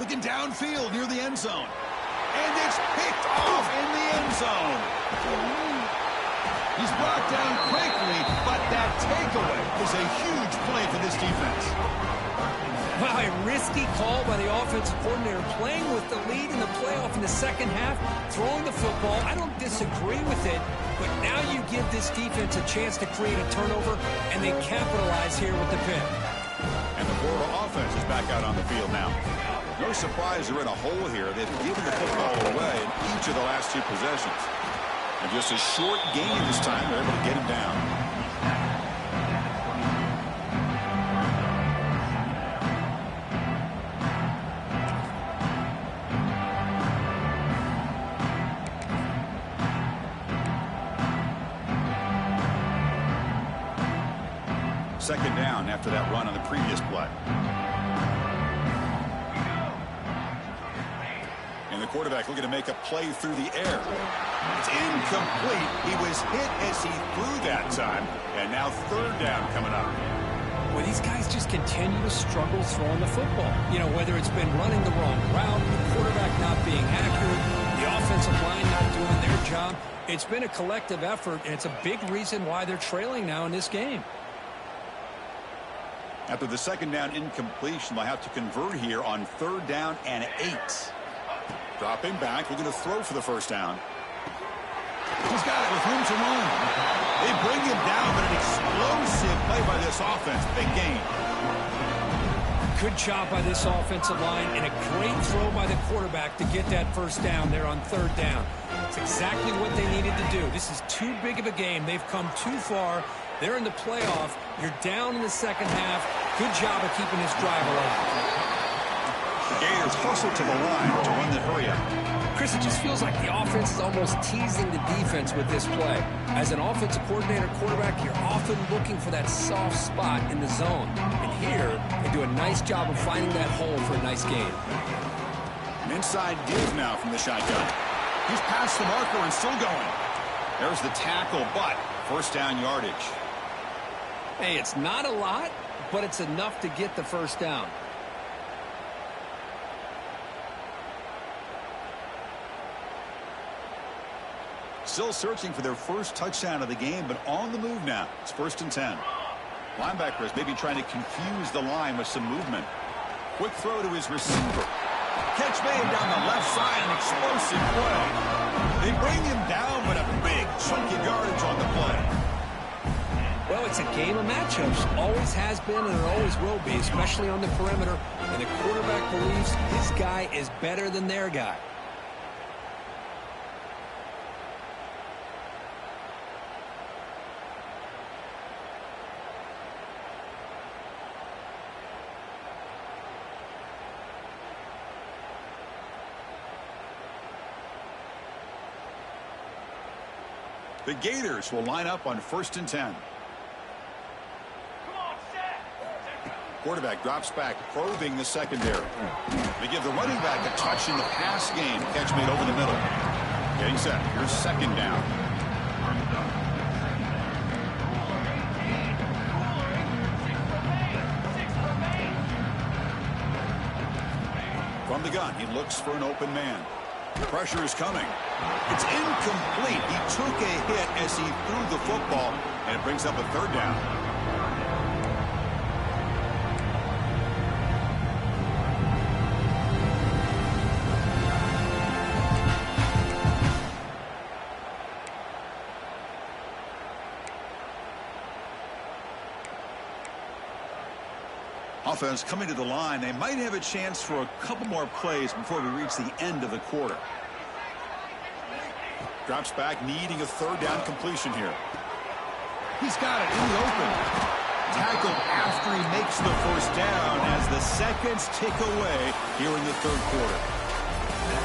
Looking downfield near the end zone. And it's picked off in the end zone. He's brought down quickly, but that takeaway is a huge play for this defense. Wow, a risky call by the offensive coordinator, playing with the lead in the playoff in the second half, throwing the football. I don't disagree with it, but now you give this defense a chance to create a turnover, and they capitalize here with the pick. And the Florida offense is back out on the field now. No surprise they're in a hole here. They've given the football away in each of the last 2 possessions. And just a short gain this time, they're able to get him down. Second down after that run on the previous play. And the quarterback looking to make a play through the air. It's incomplete. He was hit as he threw that time. And now 3rd down coming up. Well, these guys just continue to struggle throwing the football. You know, whether it's been running the wrong route, the quarterback not being accurate, the offensive line not doing their job. It's been a collective effort, and it's a big reason why they're trailing now in this game. After the 2nd down incompletion, they'll have to convert here on 3rd down and 8. Dropping back, we're going to throw for the 1st down. He's got it with room to run. They bring him down, but an explosive play by this offense. Big gain. Good job by this offensive line, and a great throw by the quarterback to get that 1st down there on 3rd down. It's exactly what they needed to do. This is too big of a game. They've come too far. They're in the playoff. You're down in the second half. Good job of keeping this drive alive. The Gators hustle to the line to run the hurry up. Chris, it just feels like the offense is almost teasing the defense with this play. As an offensive coordinator quarterback, you're often looking for that soft spot in the zone. And here, they do a nice job of finding that hole for a nice gain. An inside give now from the shotgun. He's past the marker and still going. There's the tackle, but 1st down yardage. Hey, it's not a lot, but it's enough to get the 1st down. Still searching for their first touchdown of the game, but on the move now. It's 1st and 10. Linebackers maybe trying to confuse the line with some movement. Quick throw to his receiver. Catch made down the left side, an explosive play. They bring him down, but a big chunk of yardage on the play. Well, it's a game of matchups. Always has been and it always will be, especially on the perimeter. And the quarterback believes his guy is better than their guy. The Gators will line up on 1st and 10. Quarterback drops back, probing the secondary. They give the running back a touch in the pass game. Catch made over the middle. Getting set. Here's 2nd down. From the gun, he looks for an open man. Pressure is coming. It's incomplete. He took a hit as he threw the football, and it brings up a 3rd down. Offense coming to the line. They might have a chance for a couple more plays before we reach the end of the quarter. Drops back, needing a 3rd down completion here. He's got it in the open. Tackled after he makes the 1st down as the seconds tick away here in the 3rd quarter.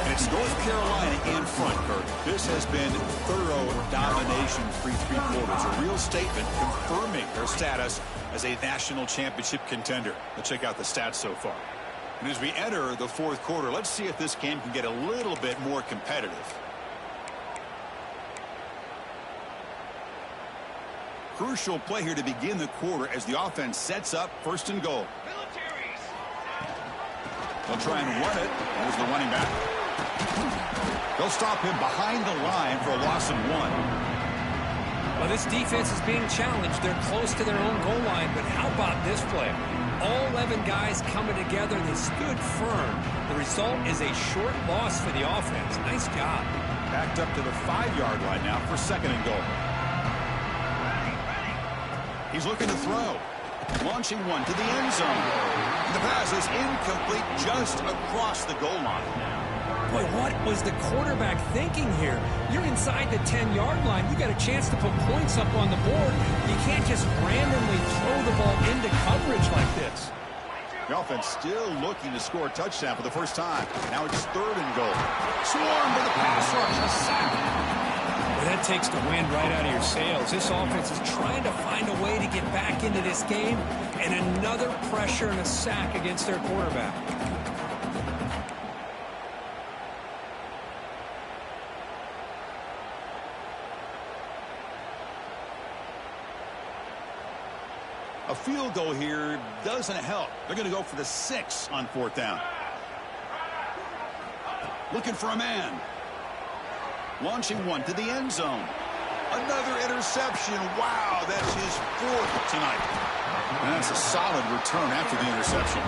And it's North Carolina in front, Kurt. This has been thorough domination through 3 quarters. A real statement confirming their status as a national championship contender. Let's check out the stats so far. And as we enter the 4th quarter, let's see if this game can get a little bit more competitive. Crucial play here to begin the quarter as the offense sets up 1st and goal. They'll try and run it. There's the running back. They'll stop him behind the line for a loss of 1. Well, this defense is being challenged. They're close to their own goal line, but how about this play? All 11 guys coming together. They stood firm. The result is a short loss for the offense. Nice job. Backed up to the 5-yard line now for 2nd and goal. He's looking to throw. Launching one to the end zone. The pass is incomplete just across the goal line. Boy, what was the quarterback thinking here? You're inside the 10-yard line. You got a chance to put points up on the board. You can't just randomly throw the ball into coverage like this. The offense still looking to score a touchdown for the first time. Now it's 3rd and goal. Swarm to the pass rush. A sack. Well, that takes the wind right out of your sails. This offense is trying to find a way to get back into this game, and another pressure and a sack against their quarterback. A field goal here doesn't help. They're going to go for the 6 on 4th down. Looking for a man. Launching one to the end zone. Another interception. Wow, that's his 4th tonight. And that's a solid return after the interception.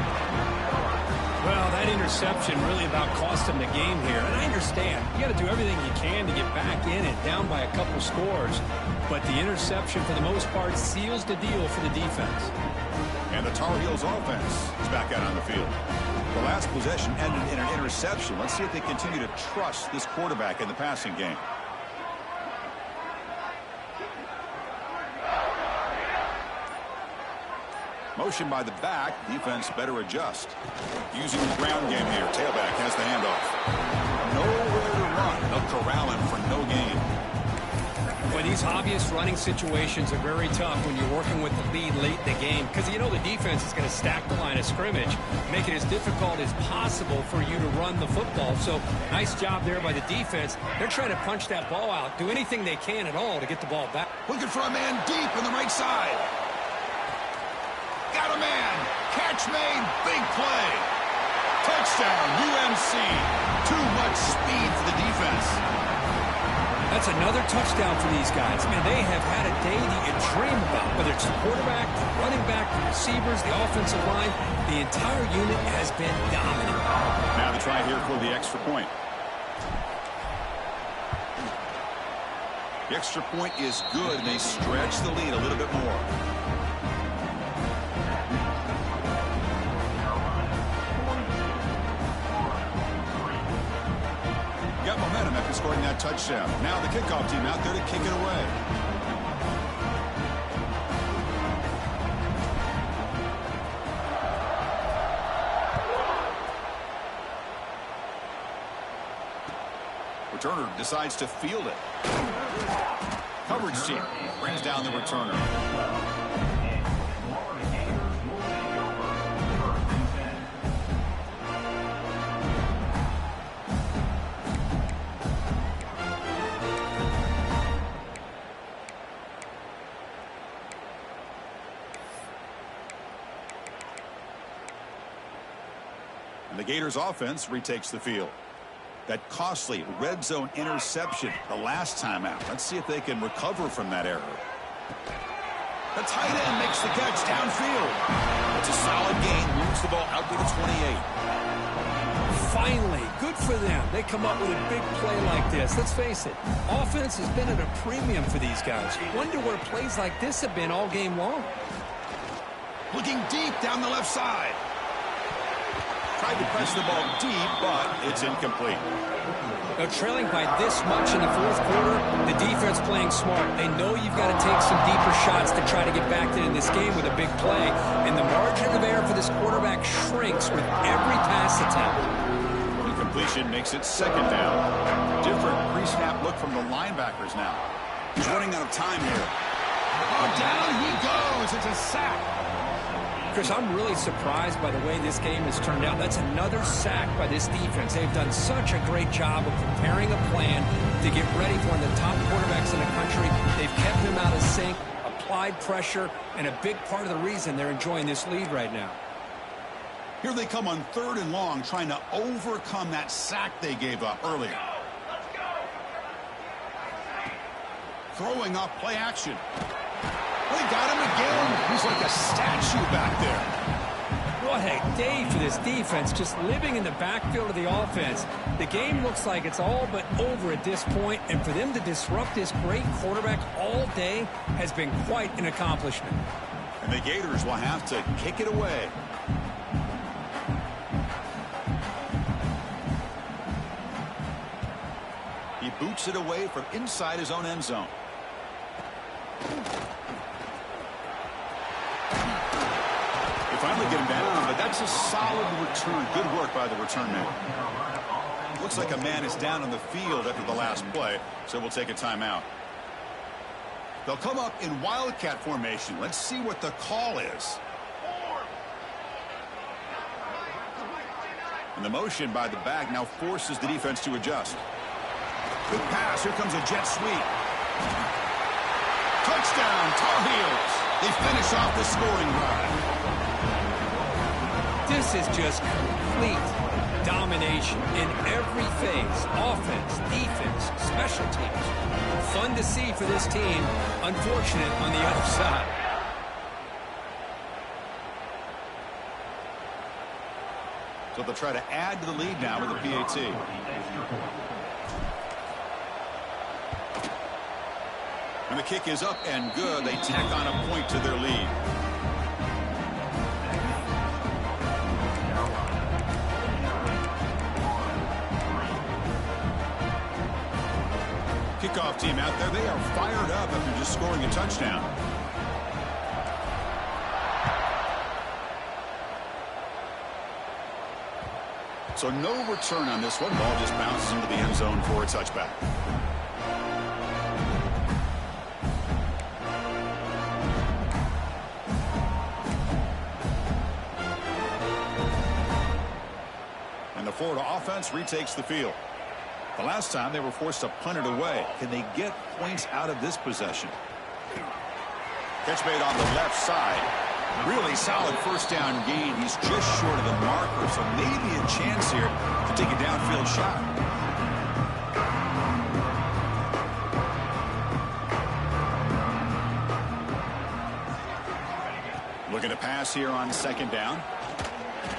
Well, that interception really about cost him the game here. And I understand. You got to do everything you can to get back in and down by a couple scores. But the interception, for the most part, seals the deal for the defense. And the Tar Heels offense is back out on the field. The last possession ended in an interception. Let's see if they continue to trust this quarterback in the passing game. Motion by the back. Defense better adjust. Using the ground game here. Tailback has the handoff. Nowhere to run. They'll corral him for no gain. Boy, these obvious running situations are very tough when you're working with the lead late in the game, because you know the defense is going to stack the line of scrimmage, make it as difficult as possible for you to run the football. So nice job there by the defense. They're trying to punch that ball out, do anything they can at all to get the ball back. Looking for a man deep on the right side. Got a man. Catch made. Big play. Touchdown, UMC. Too much speed for the defense. That's another touchdown for these guys. Man, they have had a day that you dream about. Whether it's the quarterback, the running back, the receivers, the offensive line, the entire unit has been dominant. Now the try here for the extra point. The extra point is good, and they stretch the lead a little bit more. Got momentum after scoring that touchdown. Now the kickoff team out there to kick it away. Returner decides to field it. Coverage team brings down the returner. And the Gators offense retakes the field. That costly red zone interception the last time out. Let's see if they can recover from that error. The tight end makes the catch downfield. It's a solid gain. Moves the ball out to the 28. Finally, good for them. They come up with a big play like this. Let's face it, offense has been at a premium for these guys. Wonder where plays like this have been all game long. Looking deep down the left side. Tried to press the ball deep, but it's incomplete. Now, trailing by this much in the fourth quarter, the defense playing smart. They know you've got to take some deeper shots to try to get back in this game with a big play. And the margin of error for this quarterback shrinks with every pass attempt. Incompletion makes it 2nd down. Different pre-snap look from the linebackers now. He's running out of time here. Oh, down he goes. It's a sack. Chris, I'm really surprised by the way this game has turned out. That's another sack by this defense. They've done such a great job of preparing a plan to get ready for one of the top quarterbacks in the country. They've kept him out of sync, applied pressure, and a big part of the reason they're enjoying this lead right now. Here they come on 3rd and long, trying to overcome that sack they gave up earlier. Throwing up play action. They got him again. He's like a statue back there. What a day for this defense, just living in the backfield of the offense. The game looks like it's all but over at this point, and for them to disrupt this great quarterback all day has been quite an accomplishment. And the Gators will have to kick it away. He boots it away from inside his own end zone. Finally get him down, but that's a solid return. Good work by the return man. Looks like a man is down on the field after the last play, so we'll take a timeout. They'll come up in Wildcat formation. Let's see what the call is. And the motion by the back now forces the defense to adjust. Good pass. Here comes a jet sweep. Touchdown, Tar Heels. They finish off the scoring drive. This is just complete domination in every phase. Offense, defense, special teams. Fun to see for this team. Unfortunate on the other side. So they'll try to add to the lead now with a PAT. And the kick is up and good. They tack on a point to their lead. Kickoff team out there. They are fired up after just scoring a touchdown. So no return on this one. Ball just bounces into the end zone for a touchback. And the Florida offense retakes the field. The last time they were forced to punt it away. Can they get points out of this possession? Catch made on the left side. Really solid first down gain. He's just short of the marker, so maybe a chance here to take a downfield shot. Looking to pass here on 2nd down.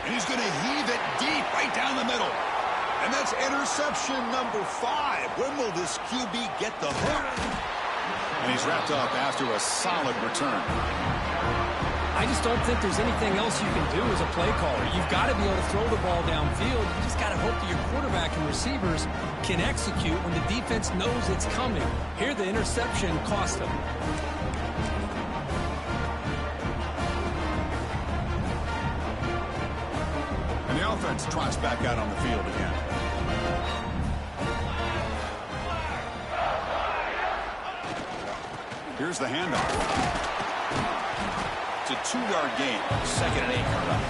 And he's going to heave it deep right down the middle. And that's interception number 5. When will this QB get the hook? And he's wrapped up after a solid return. I just don't think there's anything else you can do as a play caller. You've got to be able to throw the ball downfield. You just got to hope that your quarterback and receivers can execute when the defense knows it's coming. Here, the interception cost them. And the offense trots back out on the field again. Here's the handoff. It's a 2-yard gain. 2nd and 8 coming up.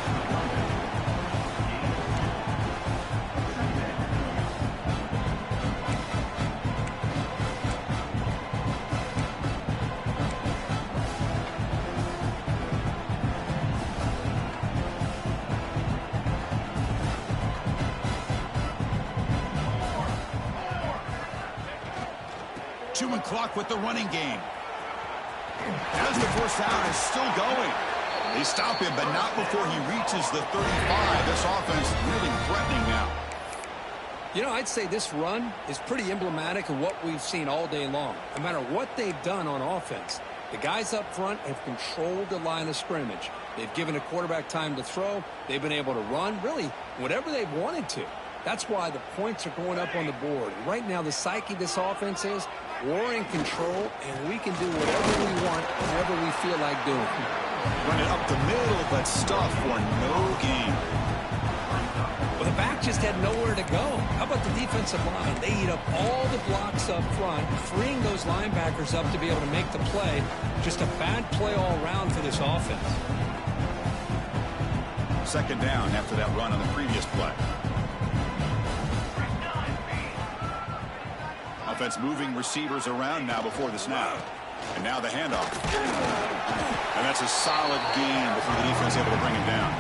Chewing clock with the running game. As the first down is still going. They stop him, but not before he reaches the 35. This offense really threatening now. You know, I'd say this run is pretty emblematic of what we've seen all day long. No matter what they've done on offense, the guys up front have controlled the line of scrimmage. They've given a quarterback time to throw. They've been able to run, really, whatever they've wanted to. That's why the points are going up on the board. Right now, the psyche of this offense is we're in control, and we can do whatever we want, whenever we feel like doing. Run it up the middle, but stuff for no gain. Well, the back just had nowhere to go. How about the defensive line? They eat up all the blocks up front, freeing those linebackers up to be able to make the play. Just a bad play all around for this offense. 2nd down after that run on the previous play. Offense moving receivers around now before the snap. And now the handoff. And that's a solid gain before the defense able to bring him down.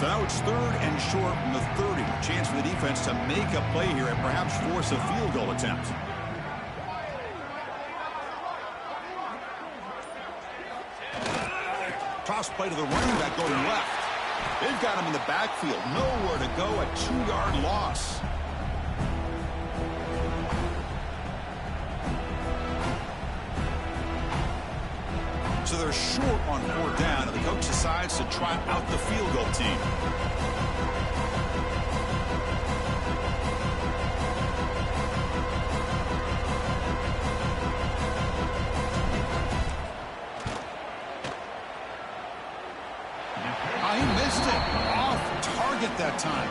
So now it's 3rd and short from the 30. Chance for the defense to make a play here and perhaps force a field goal attempt. Toss play to the running back going left. They've got him in the backfield. Nowhere to go. A 2-yard loss. So they're short on 4th down, and the coach decides to try out the field goal team. He missed it. Off target that time.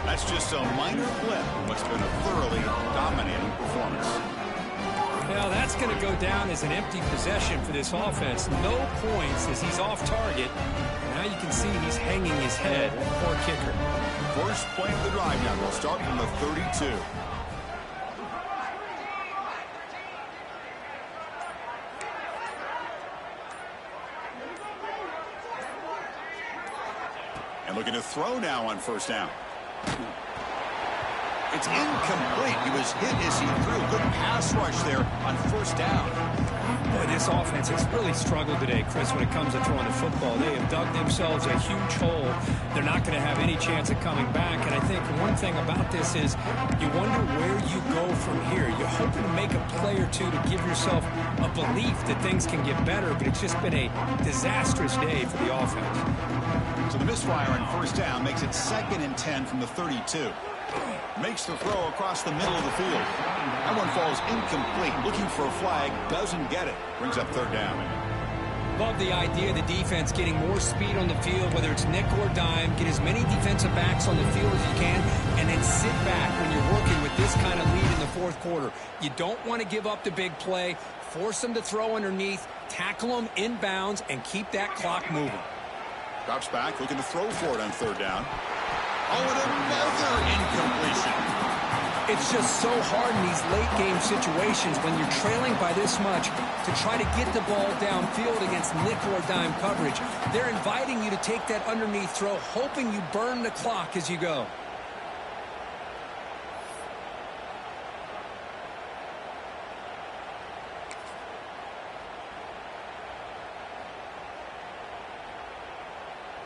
That's just a minor blip in what's been a thoroughly dominating performance. Well, that's going to go down as an empty possession for this offense. No points as he's off target. Now you can see he's hanging his head. Poor kicker. First play of the drive now. They'll start from the 32. And looking to throw now on 1st down. It's incomplete. He was hit as he threw. Good pass rush there on 1st down. Boy, this offense has really struggled today, Chris, when it comes to throwing the football. They have dug themselves a huge hole. They're not going to have any chance of coming back. And I think one thing about this is you wonder where you go from here. You're hoping to make a play or two to give yourself a belief that things can get better, but it's just been a disastrous day for the offense. So the misfire on 1st down makes it 2nd and 10 from the 32. Makes the throw across the middle of the field. That one falls incomplete. Looking for a flag. Doesn't get it. Brings up 3rd down. Love the idea of the defense getting more speed on the field, whether it's nickel or dime. Get as many defensive backs on the field as you can, and then sit back when you're working with this kind of lead in the 4th quarter. You don't want to give up the big play. Force them to throw underneath. Tackle them inbounds, and keep that clock moving. Drops back. Looking to throw for it on 3rd down. Oh, and another incompletion. It's just so hard in these late-game situations when you're trailing by this much to try to get the ball downfield against nickel or dime coverage. They're inviting you to take that underneath throw, hoping you burn the clock as you go.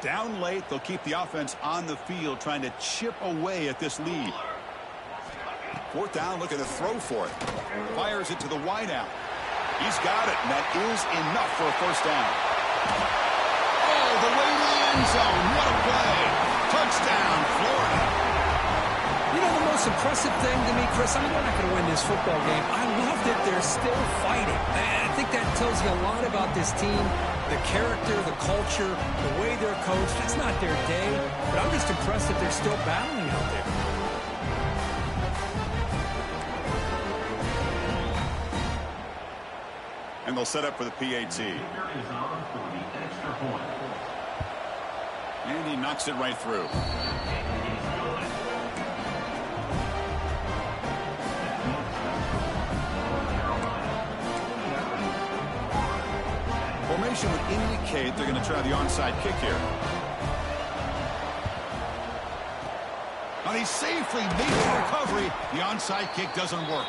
Down late, they'll keep the offense on the field, trying to chip away at this lead. 4th down, looking to throw for it. Fires it to the wideout. He's got it, and that is enough for a 1st down. Oh, the way to the end zone. What a play. Touchdown, Florida. You know, the most impressive thing to me, Chris, I mean, they're not going to win this football game. I love that they're still fighting. I think that tells you a lot about this team. The character, the culture, the way they're coached. It's not their day, but I'm just impressed that they're still battling out there. And they'll set up for the PAT. And he knocks it right through. Formation would indicate they're going to try the onside kick here. And he safely made the recovery. The onside kick doesn't work.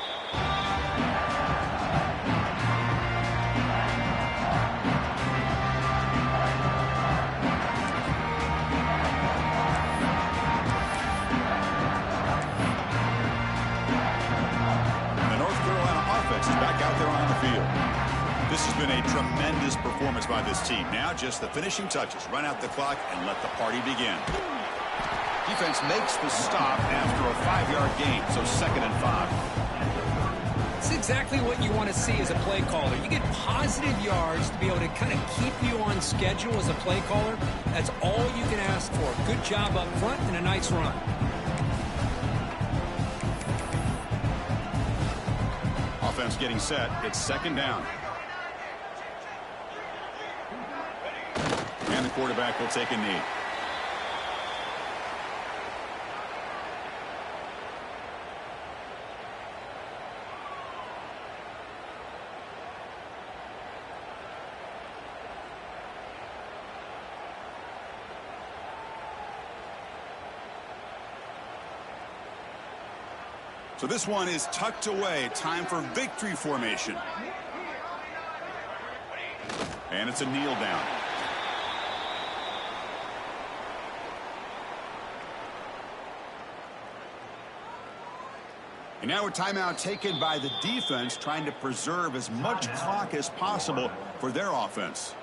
The North Carolina offense is back out there on the field. This has been a tremendous performance by this team. Now just the finishing touches. Run out the clock and let the party begin. Defense makes the stop after a 5-yard gain, so 2nd and 5. It's exactly what you want to see as a play caller. You get positive yards to be able to kind of keep you on schedule as a play caller. That's all you can ask for. Good job up front and a nice run. Offense getting set. It's 2nd down. And the quarterback will take a knee. So this one is tucked away. Time for victory formation. And it's a kneel down. And now a timeout taken by the defense, trying to preserve as much clock as possible for their offense.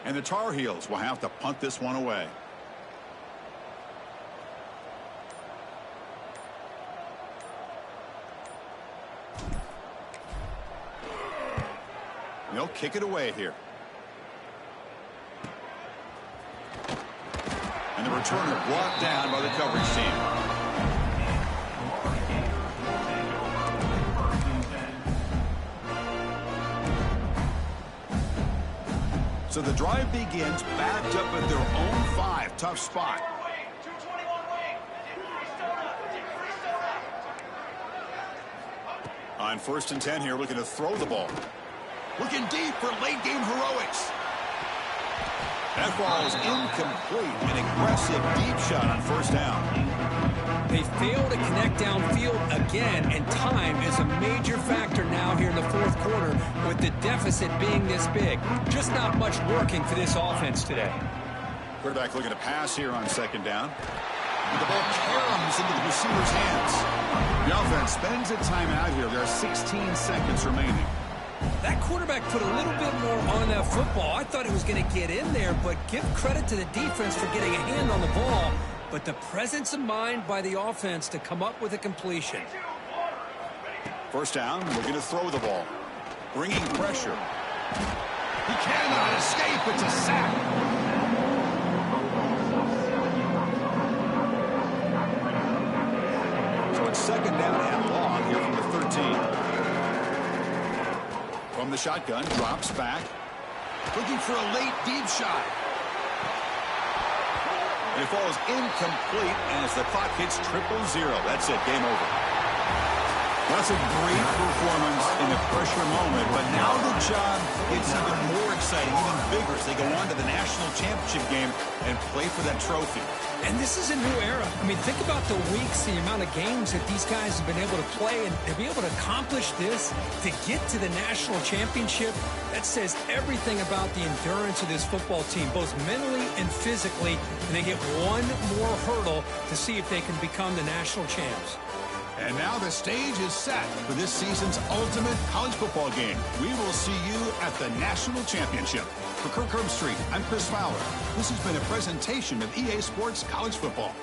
And the Tar Heels will have to punt this one away. They'll kick it away here. And the returner brought down by the coverage team. So the drive begins backed up at their own 5. Tough spot. On 1st and 10 here, looking to throw the ball. Looking deep for late-game heroics. That ball is incomplete. An aggressive deep shot on 1st down. They fail to connect downfield again, and time is a major factor now here in the 4th quarter with the deficit being this big. Just not much working for this offense today. Quarterback looking to pass here on 2nd down. And the ball caroms into the receiver's hands. The offense spends a timeout here. There are 16 seconds remaining. That quarterback put a little bit more on that football. I thought he was going to get in there, but give credit to the defense for getting a hand on the ball. But the presence of mind by the offense to come up with a completion. 1st down, looking to throw the ball. Bringing pressure. He cannot escape. It's a sack. So it's 2nd down and long here from the 13. From the shotgun, drops back. Looking for a late deep shot. And it falls incomplete as the clock hits 000. That's it, game over. That's a great performance in the pressure moment, but now the job gets even more exciting, even bigger as they go on to the national championship game and play for that trophy. And this is a new era. I mean, think about the weeks, the amount of games that these guys have been able to play, and to be able to accomplish this, to get to the national championship, that says everything about the endurance of this football team, both mentally and physically, and they get one more hurdle to see if they can become the national champs. And now the stage is set for this season's ultimate college football game. We will see you at the national championship. For Kirk Herbstreit, I'm Chris Fowler. This has been a presentation of EA Sports College Football.